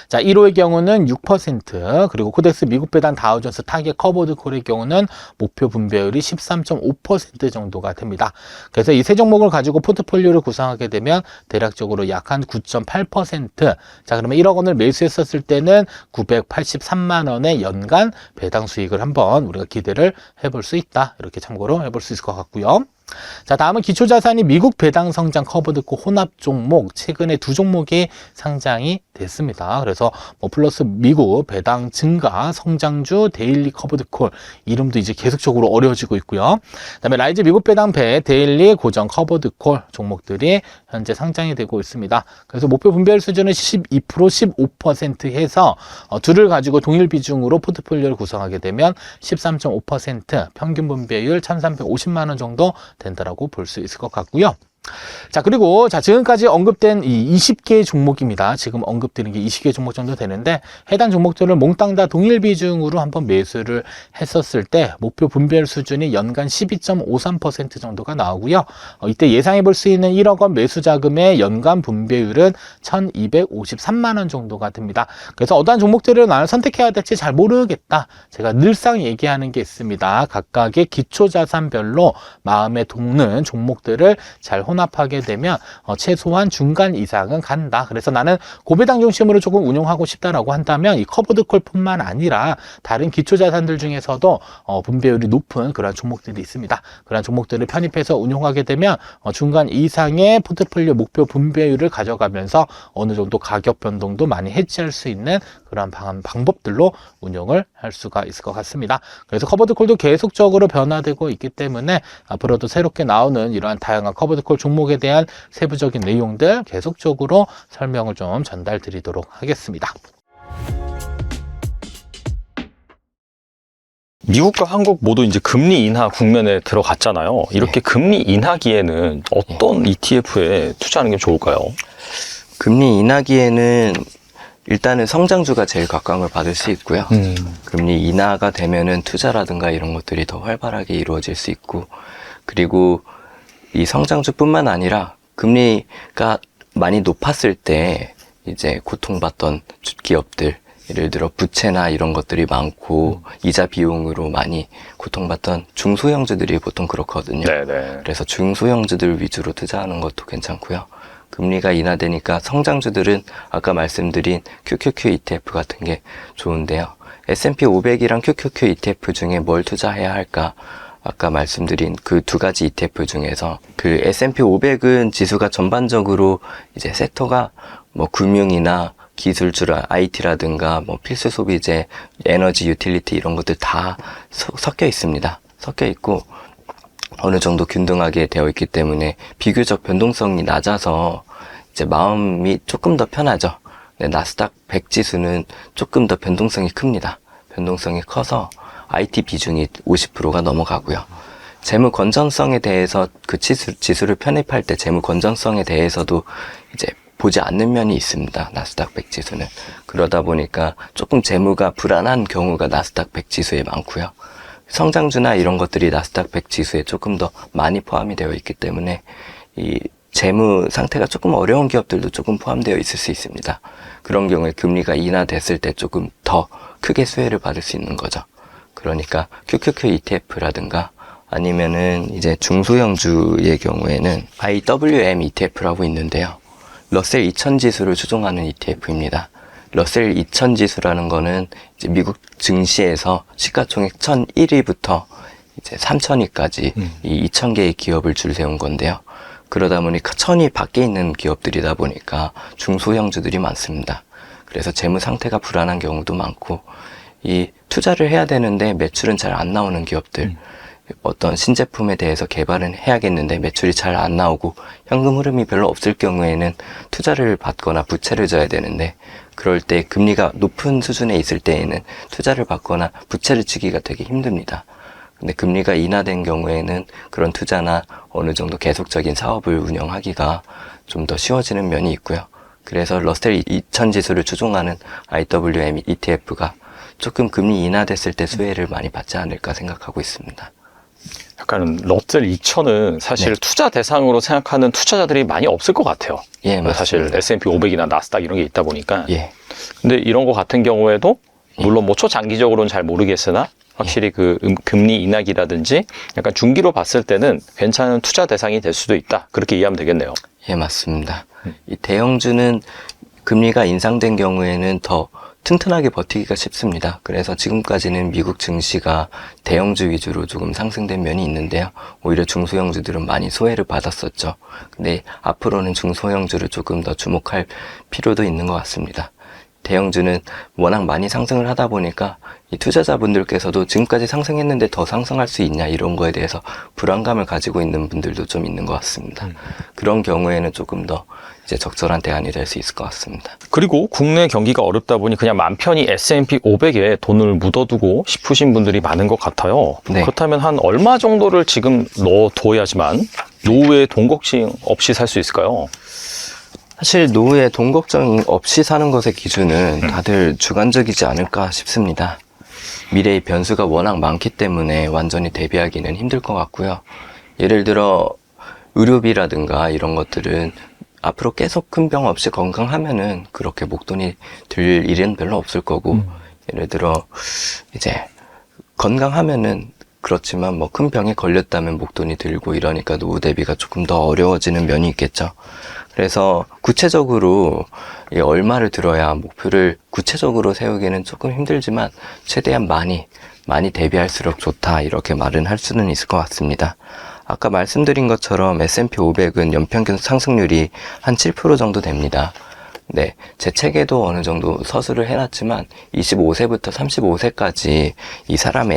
자, 1호의 경우는 6%, 그리고 코덱스 미국 배당 다우존스 타겟 커버드콜의 경우는 목표 분배율이 13.5% 정도가 됩니다. 그래서 이 세 종목을 가지고 포트폴리오를 구성하게 되면 대략적으로 약 한 9.8%. 자, 그러면 1억 원을 매수했었을 때는 983만 원의 연간 배당 수익을 한번 우리가 기대를 해볼 수 있다. 이렇게 참고로 해볼 수 있을 것 같고요. 자, 다음은 기초자산이 미국 배당 성장 커버드콜 혼합 종목, 최근에 두 종목이 상장이 됐습니다. 그래서 뭐 플러스 미국 배당 증가 성장주 데일리 커버드콜 이름도 이제 계속적으로 어려워지고 있고요. 그다음에 라이즈 미국 배당 배 데일리 고정 커버드콜 종목들이 현재 상장이 되고 있습니다. 그래서 목표 분배율 수준은 12%, 15% 해서 둘을 가지고 동일 비중으로 포트폴리오를 구성하게 되면 13.5% 평균 분배율 1,350만 원 정도 된다라고 볼 수 있을 것 같고요. 자, 그리고 지금까지 언급된 이 20개의 종목입니다. 지금 언급드린 게 20개 종목 정도 되는데 해당 종목들을 몽땅 다 동일 비중으로 한번 매수를 했었을 때 목표 분배율 수준이 연간 12.53% 정도가 나오고요. 이때 예상해 볼 수 있는 1억 원 매수 자금의 연간 분배율은 1,253만 원 정도가 됩니다. 그래서 어떠한 종목들을 나는 선택해야 될지 잘 모르겠다. 제가 늘상 얘기하는 게 있습니다. 각각의 기초자산별로 마음에 돋는 종목들을 잘 혼합하게 되면 최소한 중간 이상은 간다. 그래서 나는 고배당 중심으로 조금 운용하고 싶다라고 한다면 이 커버드콜뿐만 아니라 다른 기초자산들 중에서도 분배율이 높은 그런 종목들이 있습니다. 그런 종목들을 편입해서 운용하게 되면 중간 이상의 포트폴리오 목표 분배율을 가져가면서 어느 정도 가격 변동도 많이 해지할 수 있는 그런 방법들로 운용을 할 수가 있을 것 같습니다. 그래서 커버드콜도 계속적으로 변화되고 있기 때문에 앞으로도 새롭게 나오는 이러한 다양한 커버드콜 종목에 대한 세부적인 내용들 계속적으로 설명을 좀 전달 드리도록 하겠습니다. 미국과 한국 모두 이제 금리 인하 국면에 들어갔잖아요. 이렇게 금리 인하기에는 어떤 ETF에 투자하는 게 좋을까요? 금리 인하기에는 일단은 성장주가 제일 각광을 받을 수 있고요. 금리 인하가 되면은 투자라든가 이런 것들이 더 활발하게 이루어질 수 있고, 그리고 이 성장주뿐만 아니라 금리가 많이 높았을 때 이제 고통받던 기업들, 예를 들어 부채나 이런 것들이 많고 이자 비용으로 많이 고통받던 중소형주들이 보통 그렇거든요. 네네. 그래서 중소형주들 위주로 투자하는 것도 괜찮고요. 금리가 인하되니까 성장주들은 아까 말씀드린 QQQ ETF 같은 게 좋은데요. S&P 500이랑 QQQ ETF 중에 뭘 투자해야 할까? 아까 말씀드린 그 두 가지 ETF 중에서 그 S&P 500은 지수가 전반적으로 이제 섹터가 뭐 금융이나 기술주라 IT라든가 뭐 필수 소비재, 에너지 유틸리티 이런 것들 다 섞여 있습니다. 섞여 있고 어느 정도 균등하게 되어 있기 때문에 비교적 변동성이 낮아서 이제 마음이 조금 더 편하죠. 나스닥 100 지수는 조금 더 변동성이 큽니다. 변동성이 커서 IT 비중이 50%가 넘어가고요. 재무 건전성에 대해서 그 지수를 편입할 때 재무 건전성에 대해서도 이제 보지 않는 면이 있습니다. 나스닥 100 지수는. 그러다 보니까 조금 재무가 불안한 경우가 나스닥 100 지수에 많고요. 성장주나 이런 것들이 나스닥 100 지수에 조금 더 많이 포함이 되어 있기 때문에 이 재무 상태가 조금 어려운 기업들도 조금 포함되어 있을 수 있습니다. 그런 경우에 금리가 인하됐을 때 조금 더 크게 수혜를 받을 수 있는 거죠. 그러니까 QQQ ETF라든가 아니면은 이제 중소형주의 경우에는 IWM ETF라고 있는데요. 러셀 2000 지수를 추종하는 ETF입니다. 러셀 2000 지수라는 거는 이제 미국 증시에서 시가총액 1001위부터 이제 3000위까지 이 2000개의 기업을 줄 세운 건데요. 그러다 보니까 1000위 밖에 있는 기업들이다 보니까 중소형주들이 많습니다. 그래서 재무 상태가 불안한 경우도 많고, 이 투자를 해야 되는데 매출은 잘 안 나오는 기업들, 어떤 신제품에 대해서 개발은 해야겠는데 매출이 잘 안 나오고 현금 흐름이 별로 없을 경우에는 투자를 받거나 부채를 져야 되는데, 그럴 때 금리가 높은 수준에 있을 때에는 투자를 받거나 부채를 지기가 되게 힘듭니다. 근데 금리가 인하된 경우에는 그런 투자나 어느 정도 계속적인 사업을 운영하기가 좀 더 쉬워지는 면이 있고요. 그래서 러셀 2000 지수를 추종하는 IWM ETF가 조금 금리 인하됐을 때 수혜를 많이 받지 않을까 생각하고 있습니다. 약간 러셀 2000은 사실 네. 투자 대상으로 생각하는 투자자들이 많이 없을 것 같아요. 예, 맞습니다. 사실 S&P 500이나 나스닥 이런 게 있다 보니까. 예. 근데 이런 거 같은 경우에도 물론 뭐 초장기적으로는 잘 모르겠으나 확실히 그 금리 인하기라든지 약간 중기로 봤을 때는 괜찮은 투자 대상이 될 수도 있다. 그렇게 이해하면 되겠네요. 예, 맞습니다. 이 대형주는 금리가 인상된 경우에는 더 튼튼하게 버티기가 쉽습니다. 그래서 지금까지는 미국 증시가 대형주 위주로 조금 상승된 면이 있는데요. 오히려 중소형주들은 많이 소외를 받았었죠. 근데 앞으로는 중소형주를 조금 더 주목할 필요도 있는 것 같습니다. 대형주는 워낙 많이 상승을 하다 보니까 이 투자자분들께서도 지금까지 상승했는데 더 상승할 수 있냐 이런 거에 대해서 불안감을 가지고 있는 분들도 좀 있는 것 같습니다. 그런 경우에는 조금 더 이제 적절한 대안이 될 수 있을 것 같습니다. 그리고 국내 경기가 어렵다 보니 그냥 맘 편히 S&P 500에 돈을 묻어두고 싶으신 분들이 많은 것 같아요. 네. 그렇다면 한 얼마 정도를 지금 넣어둬야지만 노후에 돈 걱정 없이 살 수 있을까요? 사실 노후에 돈 걱정 없이 사는 것의 기준은 다들 주관적이지 않을까 싶습니다. 미래의 변수가 워낙 많기 때문에 완전히 대비하기는 힘들 것 같고요. 예를 들어 의료비라든가 이런 것들은 앞으로 계속 큰 병 없이 건강하면은 그렇게 목돈이 들 일은 별로 없을 거고, 예를 들어 이제 건강하면은 그렇지만 뭐 큰 병에 걸렸다면 목돈이 들고 이러니까 노후 대비가 조금 더 어려워지는 면이 있겠죠. 그래서 구체적으로 얼마를 들어야 목표를 구체적으로 세우기는 조금 힘들지만 최대한 많이 대비할수록 좋다 이렇게 말은 할 수는 있을 것 같습니다. 아까 말씀드린 것처럼 S&P 500은 연평균 상승률이 한 7% 정도 됩니다. 네, 제 책에도 어느 정도 서술을 해놨지만 25세부터 35세까지 이 사람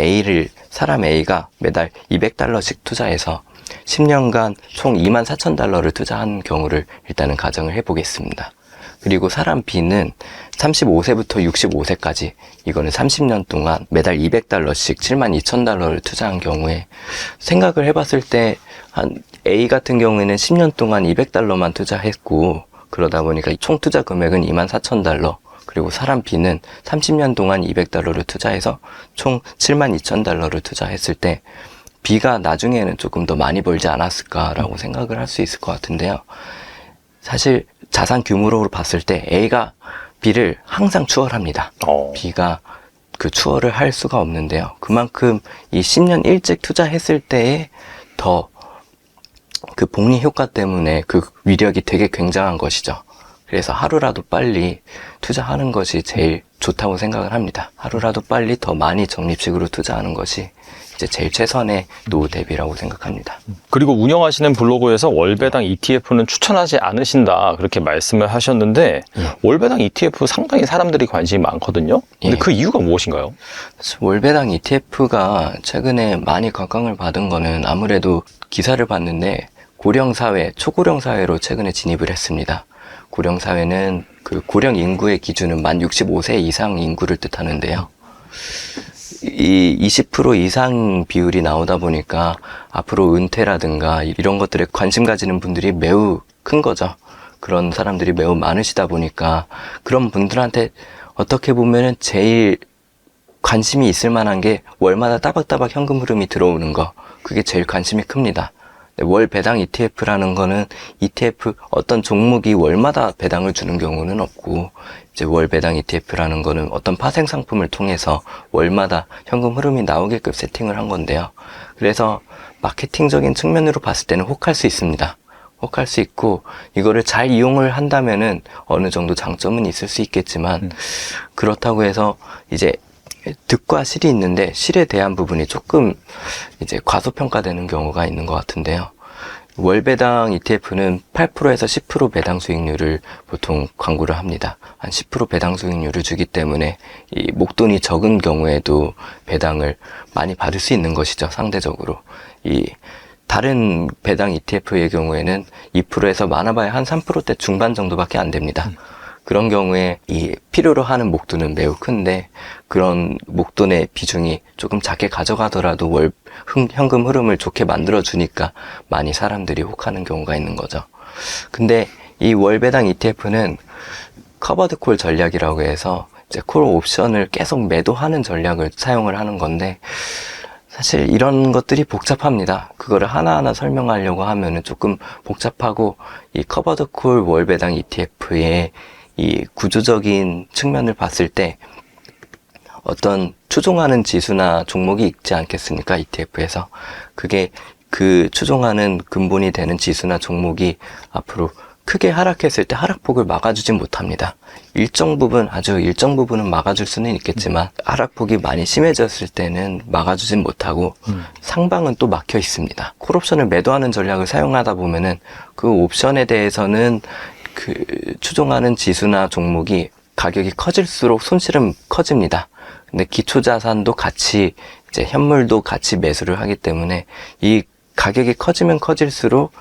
A가 매달 $200씩 투자해서 10년간 총 24,000달러를 투자한 경우를 일단은 가정을 해보겠습니다. 그리고 사람 B는 35세부터 65세까지 이거는 30년 동안 매달 200달러씩 72,000달러를 투자한 경우에 생각을 해봤을 때 한 A 같은 경우에는 10년 동안 200달러만 투자했고 그러다 보니까 총 투자 금액은 24,000달러 그리고 사람 B는 30년 동안 200달러를 투자해서 총 72,000달러를 투자했을 때 B가 나중에는 조금 더 많이 벌지 않았을까라고 생각을 할 수 있을 것 같은데요. 사실 자산 규모로 봤을 때 A가 B를 항상 추월합니다. B가 그 추월을 할 수가 없는데요. 그만큼 이 10년 일찍 투자했을 때에 더 그 복리 효과 때문에 그 위력이 되게 굉장한 것이죠. 그래서 하루라도 빨리 투자하는 것이 제일 좋다고 생각을 합니다. 하루라도 빨리 더 많이 적립식으로 투자하는 것이 이제 제일 최선의 노후 대비라고 생각합니다. 그리고 운영하시는 블로그에서 월배당 ETF는 추천하지 않으신다 그렇게 말씀을 하셨는데 월배당 ETF 상당히 사람들이 관심이 많거든요. 근데 예. 그 이유가 무엇인가요? 월배당 ETF가 최근에 많이 각광을 받은 거는 아무래도 기사를 봤는데 고령사회, 초고령사회로 최근에 진입을 했습니다. 고령사회는 그 고령 인구의 기준은 만 65세 이상 인구를 뜻하는데요. 이 20% 이상 비율이 나오다 보니까 앞으로 은퇴라든가 이런 것들에 관심 가지는 분들이 매우 큰 거죠. 그런 사람들이 매우 많으시다 보니까 그런 분들한테 어떻게 보면은 제일 관심이 있을 만한 게 월마다 따박따박 현금 흐름이 들어오는 거. 그게 제일 관심이 큽니다. 월 배당 ETF라는 거는 ETF 어떤 종목이 월마다 배당을 주는 경우는 없고 이제 월 배당 ETF라는 거는 어떤 파생 상품을 통해서 월마다 현금 흐름이 나오게끔 세팅을 한 건데요. 그래서 마케팅적인 측면으로 봤을 때는 혹할 수 있습니다. 혹할 수 있고 이거를 잘 이용을 한다면은 어느 정도 장점은 있을 수 있겠지만 그렇다고 해서 이제 득과 실이 있는데 실에 대한 부분이 조금 이제 과소평가되는 경우가 있는 것 같은데요. 월배당 ETF는 8%에서 10% 배당 수익률을 보통 광고를 합니다. 한 10% 배당 수익률을 주기 때문에 이 목돈이 적은 경우에도 배당을 많이 받을 수 있는 것이죠. 상대적으로. 이 다른 배당 ETF의 경우에는 2%에서 많아봐야 한 3%대 중반 정도밖에 안 됩니다. 그런 경우에 이 필요로 하는 목돈은 매우 큰데 그런 목돈의 비중이 조금 작게 가져가더라도 현금 흐름을 좋게 만들어 주니까 많이 사람들이 혹하는 경우가 있는 거죠. 근데 이 월배당 ETF는 커버드 콜 전략이라고 해서 이제 콜 옵션을 계속 매도하는 전략을 사용을 하는 건데 사실 이런 것들이 복잡합니다. 그거를 하나하나 설명하려고 하면은 조금 복잡하고 이 커버드 콜 월배당 ETF의 이 구조적인 측면을 봤을 때 어떤 추종하는 지수나 종목이 있지 않겠습니까? ETF에서. 그게 그 추종하는 근본이 되는 지수나 종목이 앞으로 크게 하락했을 때 하락폭을 막아주진 못합니다. 아주 일정 부분은 막아줄 수는 있겠지만 하락폭이 많이 심해졌을 때는 막아주진 못하고 상방은 또 막혀 있습니다. 콜옵션을 매도하는 전략을 사용하다 보면은 그 옵션에 대해서는 그 추종하는 지수나 종목이 가격이 커질수록 손실은 커집니다. 근데 기초자산도 같이 이제 현물도 같이 매수를 하기 때문에 이 가격이 커지면 커질수록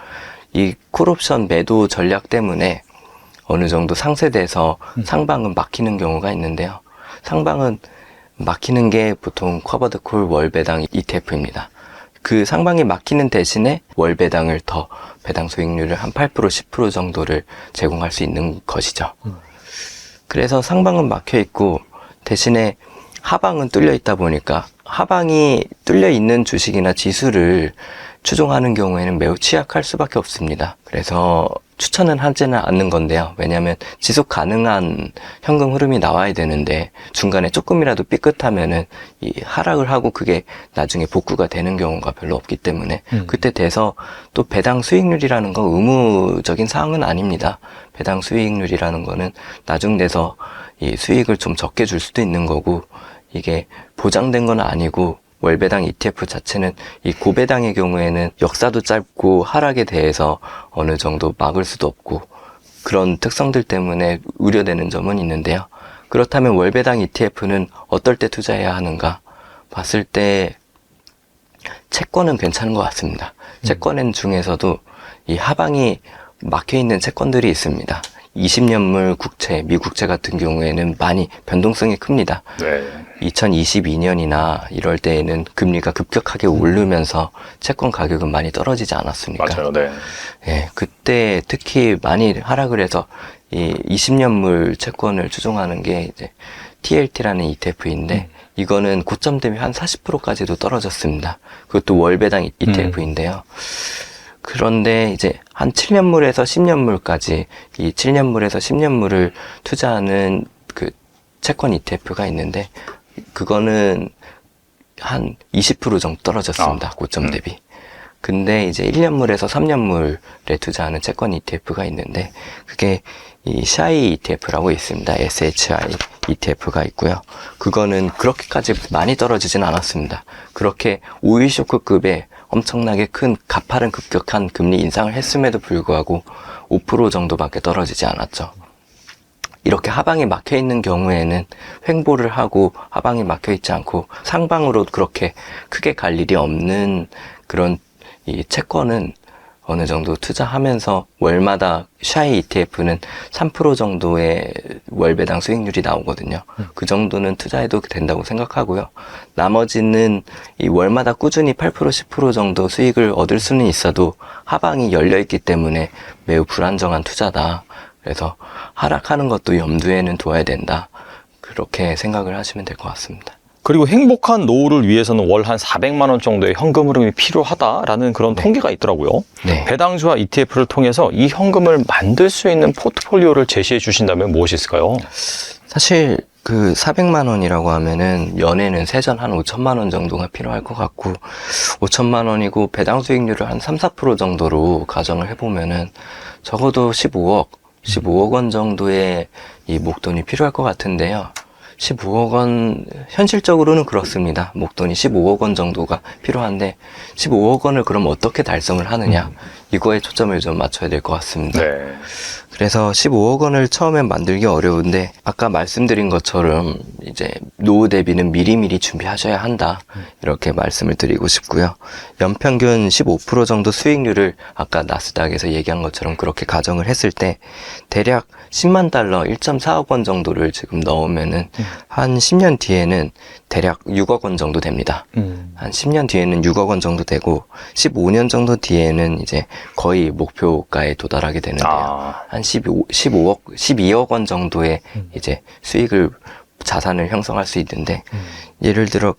이 콜옵션 매도 전략 때문에 어느 정도 상쇄돼서 상방은 막히는 경우가 있는데요. 상방은 막히는 게 보통 커버드 콜 월배당 ETF입니다. 그 상방이 막히는 대신에 월배당을 더 배당 수익률을 한 8%, 10% 정도를 제공할 수 있는 것이죠. 그래서 상방은 막혀 있고 대신에 하방은 뚫려 있다 보니까 하방이 뚫려 있는 주식이나 지수를 추종하는 경우에는 매우 취약할 수밖에 없습니다. 그래서 추천은 하지는 않는 건데요. 왜냐하면 지속 가능한 현금 흐름이 나와야 되는데 중간에 조금이라도 삐끗하면은 이 하락을 하고 그게 나중에 복구가 되는 경우가 별로 없기 때문에 그때 돼서 또 배당 수익률이라는 건 의무적인 사항은 아닙니다. 배당 수익률이라는 거는 나중 돼서 이 수익을 좀 적게 줄 수도 있는 거고 이게 보장된 건 아니고 월배당 ETF 자체는 이 고배당의 경우에는 역사도 짧고 하락에 대해서 어느 정도 막을 수도 없고 그런 특성들 때문에 우려되는 점은 있는데요. 그렇다면 월배당 ETF는 어떨 때 투자해야 하는가 봤을 때 채권은 괜찮은 것 같습니다. 채권 중에서도 이 하방이 막혀있는 채권들이 있습니다. 20년물 국채, 미국채 같은 경우에는 많이 변동성이 큽니다. 네. 2022년이나 이럴 때에는 금리가 급격하게 오르면서 채권 가격은 많이 떨어지지 않았습니까? 맞아요. 네. 예, 그때 특히 많이 하락을 해서 이 20년물 채권을 추종하는 게 이제 TLT라는 ETF인데 이거는 고점 대비 한 40%까지도 떨어졌습니다. 그것도 월배당 ETF인데요. 그런데 이제 한 7년물에서 10년물까지 이 7년물에서 10년물을 투자하는 그 채권 ETF가 있는데 그거는 한 20% 정도 떨어졌습니다. 고점 대비. 근데 이제 1년물에서 3년물에 투자하는 채권 ETF가 있는데 그게 이 SHI ETF라고 있습니다. SHI ETF가 있고요. 그거는 그렇게까지 많이 떨어지진 않았습니다. 그렇게 오일 쇼크급의 엄청나게 큰 가파른 급격한 금리 인상을 했음에도 불구하고 5% 정도밖에 떨어지지 않았죠. 이렇게 하방이 막혀 있는 경우에는 횡보를 하고 하방이 막혀 있지 않고 상방으로 그렇게 크게 갈 일이 없는 그런 이 채권은 어느 정도 투자하면서 월마다 SHI ETF는 3% 정도의 월배당 수익률이 나오거든요. 그 정도는 투자해도 된다고 생각하고요. 나머지는 이 월마다 꾸준히 8% 10% 정도 수익을 얻을 수는 있어도 하방이 열려있기 때문에 매우 불안정한 투자다. 그래서 하락하는 것도 염두에는 둬야 된다. 그렇게 생각을 하시면 될 것 같습니다. 그리고 행복한 노후를 위해서는 월 한 400만 원 정도의 현금 흐름이 필요하다라는 그런 통계가 있더라고요. 네. 배당주와 ETF를 통해서 이 현금을 만들 수 있는 포트폴리오를 제시해 주신다면 무엇이 있을까요? 사실 그 400만 원이라고 하면은 연에는 세전 한 5천만 원 정도가 필요할 것 같고 5천만 원이고 배당 수익률을 한 3, 4% 정도로 가정을 해보면은 적어도 15억 원 정도의 이 목돈이 필요할 것 같은데요. 15억 원, 현실적으로는 그렇습니다. 목돈이 15억 원 정도가 필요한데 15억 원을 그럼 어떻게 달성을 하느냐 이거에 초점을 좀 맞춰야 될 것 같습니다. 네. 그래서 15억 원을 처음에 만들기 어려운데 아까 말씀드린 것처럼 이제 노후 대비는 미리미리 준비하셔야 한다 이렇게 말씀을 드리고 싶고요. 연평균 15% 정도 수익률을 아까 나스닥에서 얘기한 것처럼 그렇게 가정을 했을 때 대략 10만 달러 1.4억 원 정도를 지금 넣으면은 한 10년 뒤에는 대략 6억 원 정도 됩니다. 한 10년 뒤에는 6억 원 정도 되고 15년 정도 뒤에는 이제 거의 목표가에 도달하게 되는데요. 한 12억 원 정도의 이제 수익을 자산을 형성할 수 있는데 예를 들어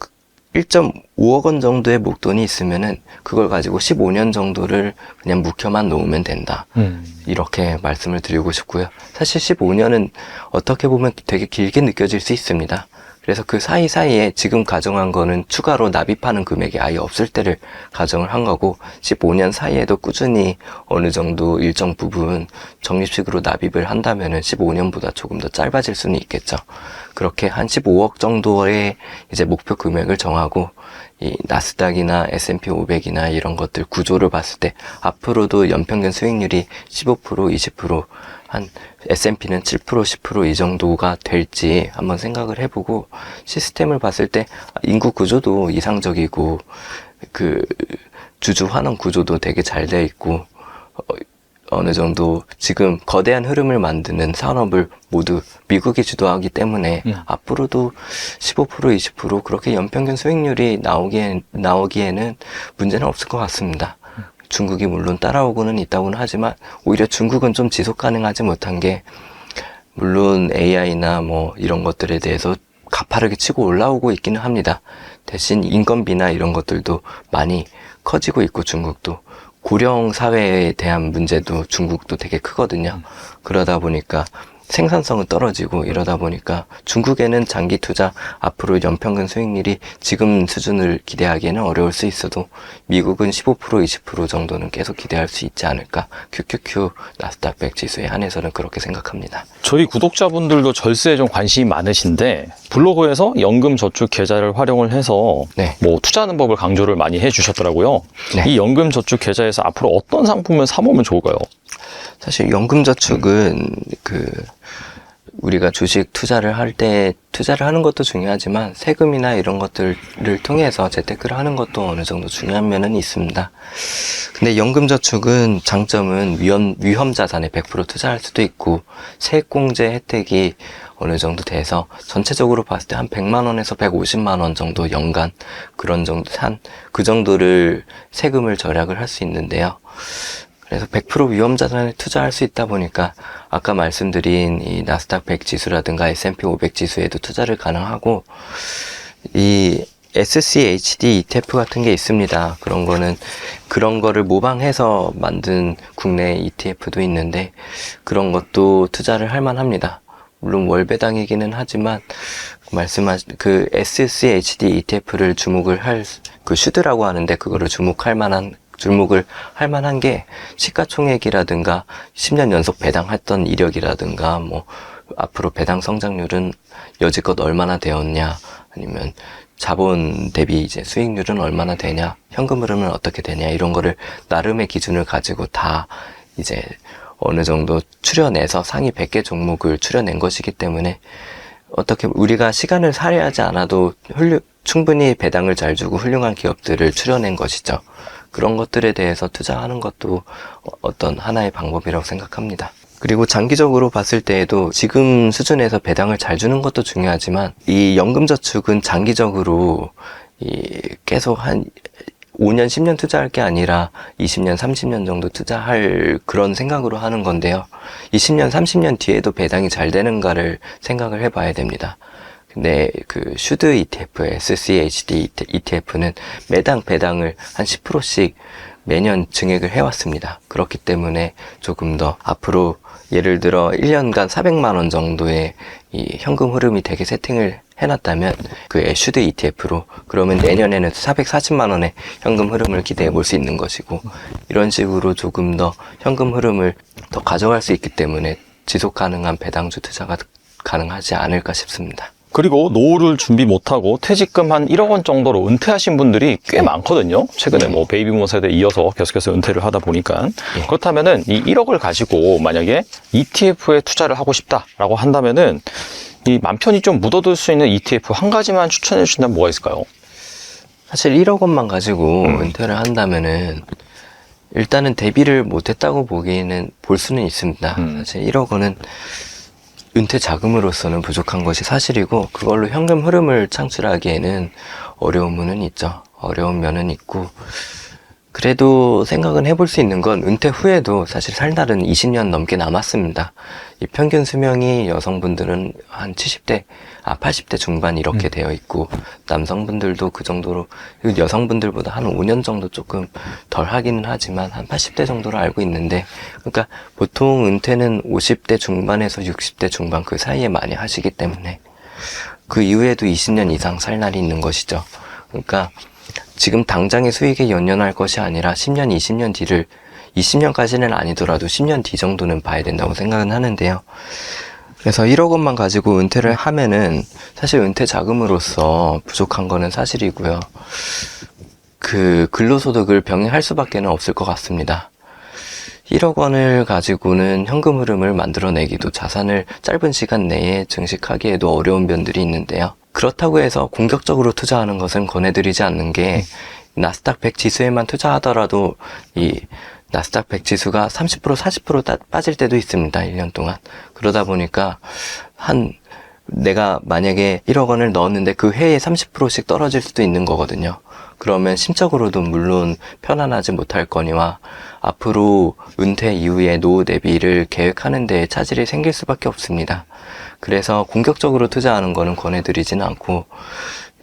1.5억 원 정도의 목돈이 있으면은 그걸 가지고 15년 정도를 그냥 묵혀만 놓으면 된다. 이렇게 말씀을 드리고 싶고요. 사실 15년은 어떻게 보면 되게 길게 느껴질 수 있습니다. 그래서 그 사이사이에 지금 가정한 거는 추가로 납입하는 금액이 아예 없을 때를 가정을 한 거고 15년 사이에도 꾸준히 어느 정도 일정 부분 적립식으로 납입을 한다면은 15년보다 조금 더 짧아질 수는 있겠죠. 그렇게 한 15억 정도의 이제 목표 금액을 정하고 이 나스닥이나 S&P 500이나 이런 것들 구조를 봤을 때 앞으로도 연평균 수익률이 15%, 20%, 한 S&P는 7%, 10% 이 정도가 될지 한번 생각을 해보고 시스템을 봤을 때 인구 구조도 이상적이고 그 주주 환원 구조도 되게 잘 돼 있고 어느 정도 지금 거대한 흐름을 만드는 산업을 모두 미국이 주도하기 때문에 앞으로도 15%, 20% 그렇게 연평균 수익률이 나오기에는 문제는 없을 것 같습니다. 중국이 물론 따라오고는 있다고는 하지만 오히려 중국은 좀 지속 가능하지 못한 게 물론 AI나 뭐 이런 것들에 대해서 가파르게 치고 올라오고 있기는 합니다. 대신 인건비나 이런 것들도 많이 커지고 있고 중국도 고령 사회에 대한 문제도 중국도 되게 크거든요. 그러다 보니까 생산성은 떨어지고 이러다 보니까 중국에는 장기 투자 앞으로 연평균 수익률이 지금 수준을 기대하기에는 어려울 수 있어도 미국은 15%, 20% 정도는 계속 기대할 수 있지 않을까. QQQ 나스닥 100 지수에 한해서는 그렇게 생각합니다. 저희 구독자분들도 절세에 좀 관심이 많으신데 블로그에서 연금저축 계좌를 활용을 해서 네. 뭐 투자하는 법을 강조를 많이 해주셨더라고요. 네. 이 연금저축 계좌에서 앞으로 어떤 상품을 사모으면 좋을까요? 사실 연금저축은 우리가 주식 투자를 할 때 투자를 하는 것도 중요하지만 세금이나 이런 것들을 통해서 재테크를 하는 것도 어느 정도 중요한 면은 있습니다. 근데 연금저축은 장점은 위험 자산에 100% 투자할 수도 있고 세액공제 혜택이 어느 정도 돼서 전체적으로 봤을 때 한 100만 원에서 150만 원 정도 연간 그런 정도 그 정도를 세금을 절약을 할 수 있는데요. 그래서 100% 위험 자산에 투자할 수 있다 보니까 아까 말씀드린 이 나스닥 100 지수라든가 S&P 500 지수에도 투자를 가능하고 이 SCHD ETF 같은 게 있습니다. 그런 거를 모방해서 만든 국내 ETF도 있는데 그런 것도 투자를 할 만합니다. 물론 월배당이기는 하지만 말씀하신 그 SCHD ETF를 그 슈드라고 하는데 그거를 주목할 만한 게 시가총액이라든가 10년 연속 배당했던 이력이라든가 뭐 앞으로 배당 성장률은 여지껏 얼마나 되었냐 아니면 자본 대비 이제 수익률은 얼마나 되냐 현금 흐름은 어떻게 되냐 이런 거를 나름의 기준을 가지고 다 이제 어느 정도 추려내서 상위 100개 종목을 추려낸 것이기 때문에 어떻게 우리가 시간을 살해하지 않아도 충분히 배당을 잘 주고 훌륭한 기업들을 추려낸 것이죠. 그런 것들에 대해서 투자하는 것도 어떤 하나의 방법이라고 생각합니다. 그리고 장기적으로 봤을 때에도 지금 수준에서 배당을 잘 주는 것도 중요하지만 이 연금저축은 장기적으로 계속 한 5년, 10년 투자할 게 아니라 20년, 30년 정도 투자할 그런 생각으로 하는 건데요. 20년, 30년 뒤에도 배당이 잘 되는가를 생각을 해봐야 됩니다. 근데 그 슈드 ETF, SCHD ETF는 매당 배당을 한 10%씩 매년 증액을 해왔습니다. 그렇기 때문에 조금 더 앞으로 예를 들어 1년간 400만 원 정도의 이 현금 흐름이 되게 세팅을 해놨다면 그 슈드 ETF로 그러면 내년에는 440만 원의 현금 흐름을 기대해 볼 수 있는 것이고 이런 식으로 조금 더 현금 흐름을 더 가져갈 수 있기 때문에 지속 가능한 배당주 투자가 가능하지 않을까 싶습니다. 그리고 노후를 준비 못하고 퇴직금 한 1억 원 정도로 은퇴하신 분들이 꽤 많거든요. 최근에 뭐 베이비부머 세대에 이어서 계속해서 은퇴를 하다 보니까. 그렇다면은 이 1억을 가지고 만약에 ETF에 투자를 하고 싶다라고 한다면은 이 맘 편히 좀 묻어둘 수 있는 ETF 한 가지만 추천해 주신다면 뭐가 있을까요? 사실 1억 원만 가지고 은퇴를 한다면은 일단은 대비를 못했다고 볼 수는 있습니다. 사실 1억 원은 은퇴 자금으로서는 부족한 것이 사실이고 그걸로 현금 흐름을 창출하기에는 어려운 면은 있고 그래도 생각은 해볼 수 있는 건 은퇴 후에도 사실 살 날은 20년 넘게 남았습니다. 이 평균 수명이 여성분들은 한 80대 중반 이렇게 되어 있고 남성분들도 그 정도로 여성분들보다 한 5년 정도 조금 덜 하기는 하지만 한 80대 정도로 알고 있는데 그러니까 보통 은퇴는 50대 중반에서 60대 중반 그 사이에 많이 하시기 때문에 그 이후에도 20년 이상 살 날이 있는 것이죠. 그러니까 지금 당장의 수익에 연연할 것이 아니라 10년, 20년 뒤를 20년까지는 아니더라도 10년 뒤 정도는 봐야 된다고 생각은 하는데요. 그래서 1억 원만 가지고 은퇴를 하면은 사실 은퇴 자금으로서 부족한 거는 사실이고요. 그 근로소득을 병행할 수밖에 없을 것 같습니다. 1억 원을 가지고는 현금 흐름을 만들어내기도 자산을 짧은 시간 내에 증식하기에도 어려운 면들이 있는데요. 그렇다고 해서 공격적으로 투자하는 것은 권해드리지 않는 게 나스닥 100 지수에만 투자하더라도 이 나스닥 100 지수가 30% 40% 빠질 때도 있습니다. 1년 동안. 그러다 보니까 내가 만약에 1억 원을 넣었는데 그 해에 30%씩 떨어질 수도 있는 거거든요. 그러면 심적으로도 물론 편안하지 못할 거니와 앞으로 은퇴 이후에 노후 대비를 계획하는 데 차질이 생길 수밖에 없습니다. 그래서 공격적으로 투자하는 거는 권해드리지는 않고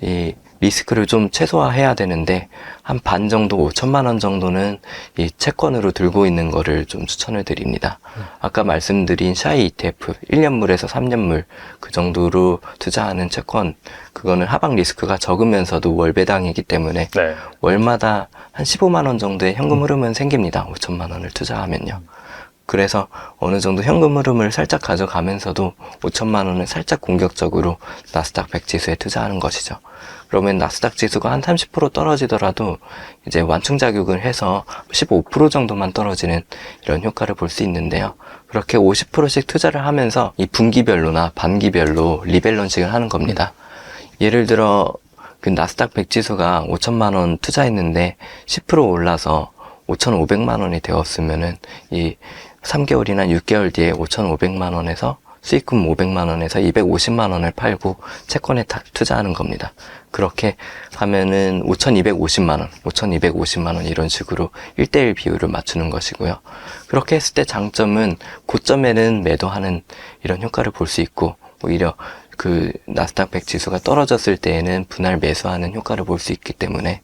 이 리스크를 좀 최소화해야 되는데 한 반 정도 5천만 원 정도는 이 채권으로 들고 있는 거를 좀 추천을 드립니다. 아까 말씀드린 샤이 ETF 1년물에서 3년물 그 정도로 투자하는 채권 그거는 하방 리스크가 적으면서도 월배당이기 때문에 월마다 한 15만 원 정도의 현금 흐름은 생깁니다. 5천만 원을 투자하면요. 그래서 어느 정도 현금 흐름을 살짝 가져가면서도 5천만 원을 살짝 공격적으로 나스닥 100 지수에 투자하는 것이죠. 그러면 나스닥 지수가 한 30% 떨어지더라도 이제 완충작용을 해서 15% 정도만 떨어지는 이런 효과를 볼 수 있는데요. 그렇게 50%씩 투자를 하면서 이 분기별로나 반기별로 리밸런싱을 하는 겁니다. 예를 들어 그 나스닥 100 지수가 5천만 원 투자했는데 10% 올라서 5,500만 원이 되었으면은 이 3개월이나 6개월 뒤에 5,500만 원에서 수익금 500만 원에서 250만 원을 팔고 채권에 투자하는 겁니다. 그렇게 하면은 5,250만 원 이런 식으로 1대1 비율을 맞추는 것이고요. 그렇게 했을 때 장점은 고점에는 매도하는 이런 효과를 볼 수 있고, 오히려 그 나스닥 100 지수가 떨어졌을 때에는 분할 매수하는 효과를 볼 수 있기 때문에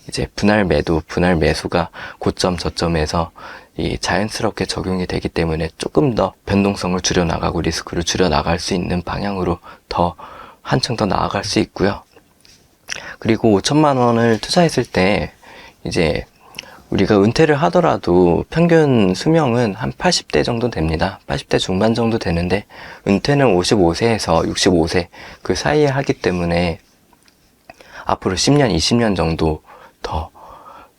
이제 분할 매도, 분할 매수가 고점, 저점에서 이 자연스럽게 적용이 되기 때문에 조금 더 변동성을 줄여나가고 리스크를 줄여나갈 수 있는 방향으로 더 한층 더 나아갈 수 있고요. 그리고 5천만 원을 투자했을 때 이제 우리가 은퇴를 하더라도 평균 수명은 한 80대 정도 됩니다. 80대 중반 정도 되는데 은퇴는 55세에서 65세 그 사이에 하기 때문에 앞으로 10년, 20년 정도 더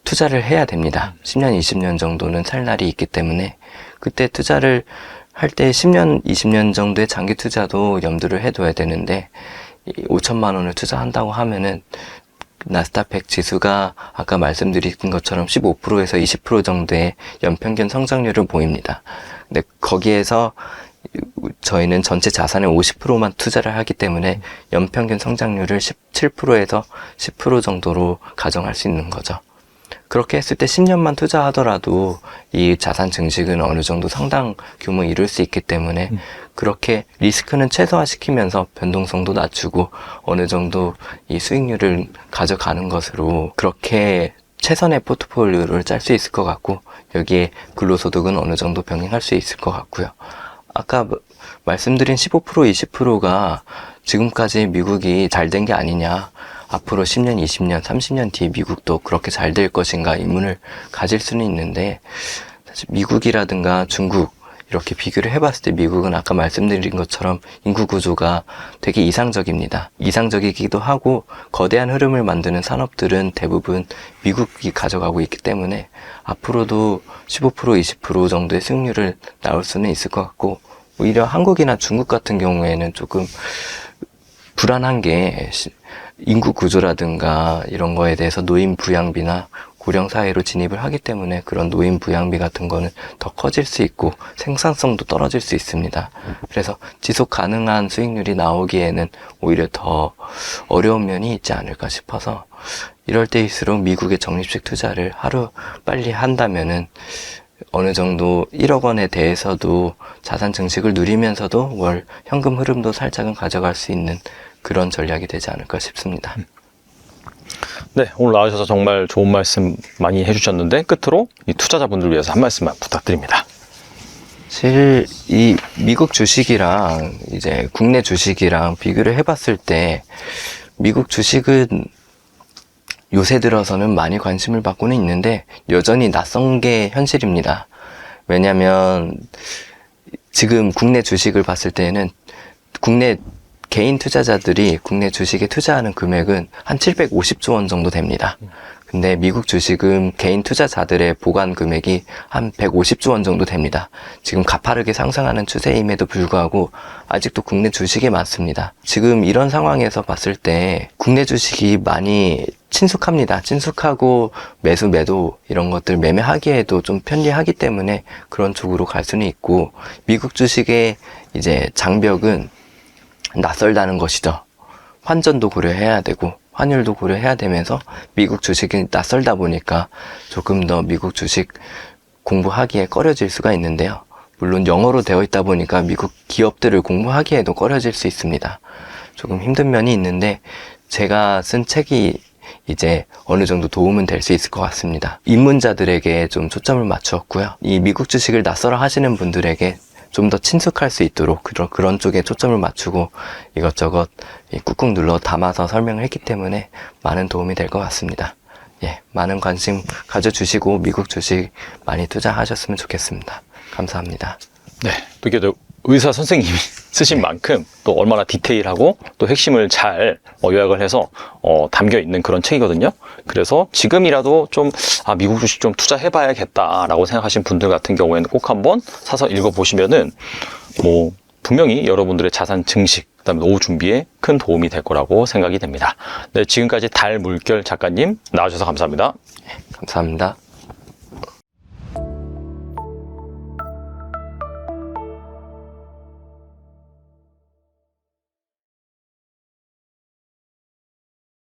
투자를 해야 됩니다. 10년, 20년 정도는 살 날이 있기 때문에 그때 투자를 할 때 10년, 20년 정도의 장기 투자도 염두를 해둬야 되는데 5천만 원을 투자한다고 하면은 나스닥 100 지수가 아까 말씀드린 것처럼 15%에서 20% 정도의 연평균 성장률을 보입니다. 근데 거기에서 저희는 전체 자산의 50%만 투자를 하기 때문에 연평균 성장률을 17%에서 10% 정도로 가정할 수 있는 거죠. 그렇게 했을 때 10년만 투자하더라도 이 자산 증식은 어느 정도 상당 규모 이룰 수 있기 때문에 그렇게 리스크는 최소화시키면서 변동성도 낮추고 어느 정도 이 수익률을 가져가는 것으로 그렇게 최선의 포트폴리오를 짤 수 있을 것 같고, 여기에 근로소득은 어느 정도 병행할 수 있을 것 같고요. 아까 말씀드린 15%, 20%가 지금까지 미국이 잘 된 게 아니냐, 앞으로 10년, 20년, 30년 뒤에 미국도 그렇게 잘 될 것인가 의문을 가질 수는 있는데, 사실 미국이라든가 중국 이렇게 비교를 해봤을 때 미국은 아까 말씀드린 것처럼 인구 구조가 되게 이상적입니다. 이상적이기도 하고 거대한 흐름을 만드는 산업들은 대부분 미국이 가져가고 있기 때문에 앞으로도 15%, 20% 정도의 수익률을 나올 수는 있을 것 같고, 오히려 한국이나 중국 같은 경우에는 조금 불안한 게 인구 구조라든가 이런 거에 대해서 노인 부양비나 고령 사회로 진입을 하기 때문에 그런 노인 부양비 같은 거는 더 커질 수 있고 생산성도 떨어질 수 있습니다. 그래서 지속 가능한 수익률이 나오기에는 오히려 더 어려운 면이 있지 않을까 싶어서, 이럴 때일수록 미국의 적립식 투자를 하루 빨리 한다면은 어느 정도 1억 원에 대해서도 자산 증식을 누리면서도 월 현금 흐름도 살짝은 가져갈 수 있는 그런 전략이 되지 않을까 싶습니다. 네, 오늘 나와주셔서 정말 좋은 말씀 많이 해주셨는데 끝으로 이 투자자분들 위해서 한 말씀만 부탁드립니다. 사실 이 미국 주식이랑 이제 국내 주식이랑 비교를 해봤을 때 미국 주식은 요새 들어서는 많이 관심을 받고는 있는데 여전히 낯선 게 현실입니다. 왜냐면 지금 국내 주식을 봤을 때는 국내 개인 투자자들이 국내 주식에 투자하는 금액은 한 750조 원 정도 됩니다. 근데 미국 주식은 개인 투자자들의 보관 금액이 한 150조 원 정도 됩니다. 지금 가파르게 상승하는 추세임에도 불구하고 아직도 국내 주식이 많습니다. 지금 이런 상황에서 봤을 때 국내 주식이 많이 친숙합니다. 친숙하고 매수, 매도 이런 것들 매매하기에도 좀 편리하기 때문에 그런 쪽으로 갈 수는 있고, 미국 주식의 이제 장벽은 낯설다는 것이죠. 환전도 고려해야 되고 환율도 고려해야 되면서 미국 주식이 낯설다 보니까 조금 더 미국 주식 공부하기에 꺼려질 수가 있는데요. 물론 영어로 되어 있다 보니까 미국 기업들을 공부하기에도 꺼려질 수 있습니다. 조금 힘든 면이 있는데 제가 쓴 책이 이제 어느 정도 도움은 될 수 있을 것 같습니다. 입문자들에게 좀 초점을 맞추었고요. 이 미국 주식을 낯설어 하시는 분들에게 좀 더 친숙할 수 있도록 그런 쪽에 초점을 맞추고 이것저것 꾹꾹 눌러 담아서 설명을 했기 때문에 많은 도움이 될 것 같습니다. 예, 많은 관심 가져주시고 미국 주식 많이 투자하셨으면 좋겠습니다. 감사합니다. 네. 또 이게 또 의사 선생님이 쓰신 만큼 또 얼마나 디테일하고 또 핵심을 잘 요약을 해서 담겨 있는 그런 책이거든요. 그래서 지금이라도 좀 미국 주식 좀 투자해봐야겠다라고 생각하신 분들 같은 경우에는 꼭 한번 사서 읽어보시면은 뭐 분명히 여러분들의 자산 증식, 그다음에 노후 준비에 큰 도움이 될 거라고 생각이 됩니다. 네, 지금까지 달물결 작가님 나와주셔서 감사합니다. 감사합니다.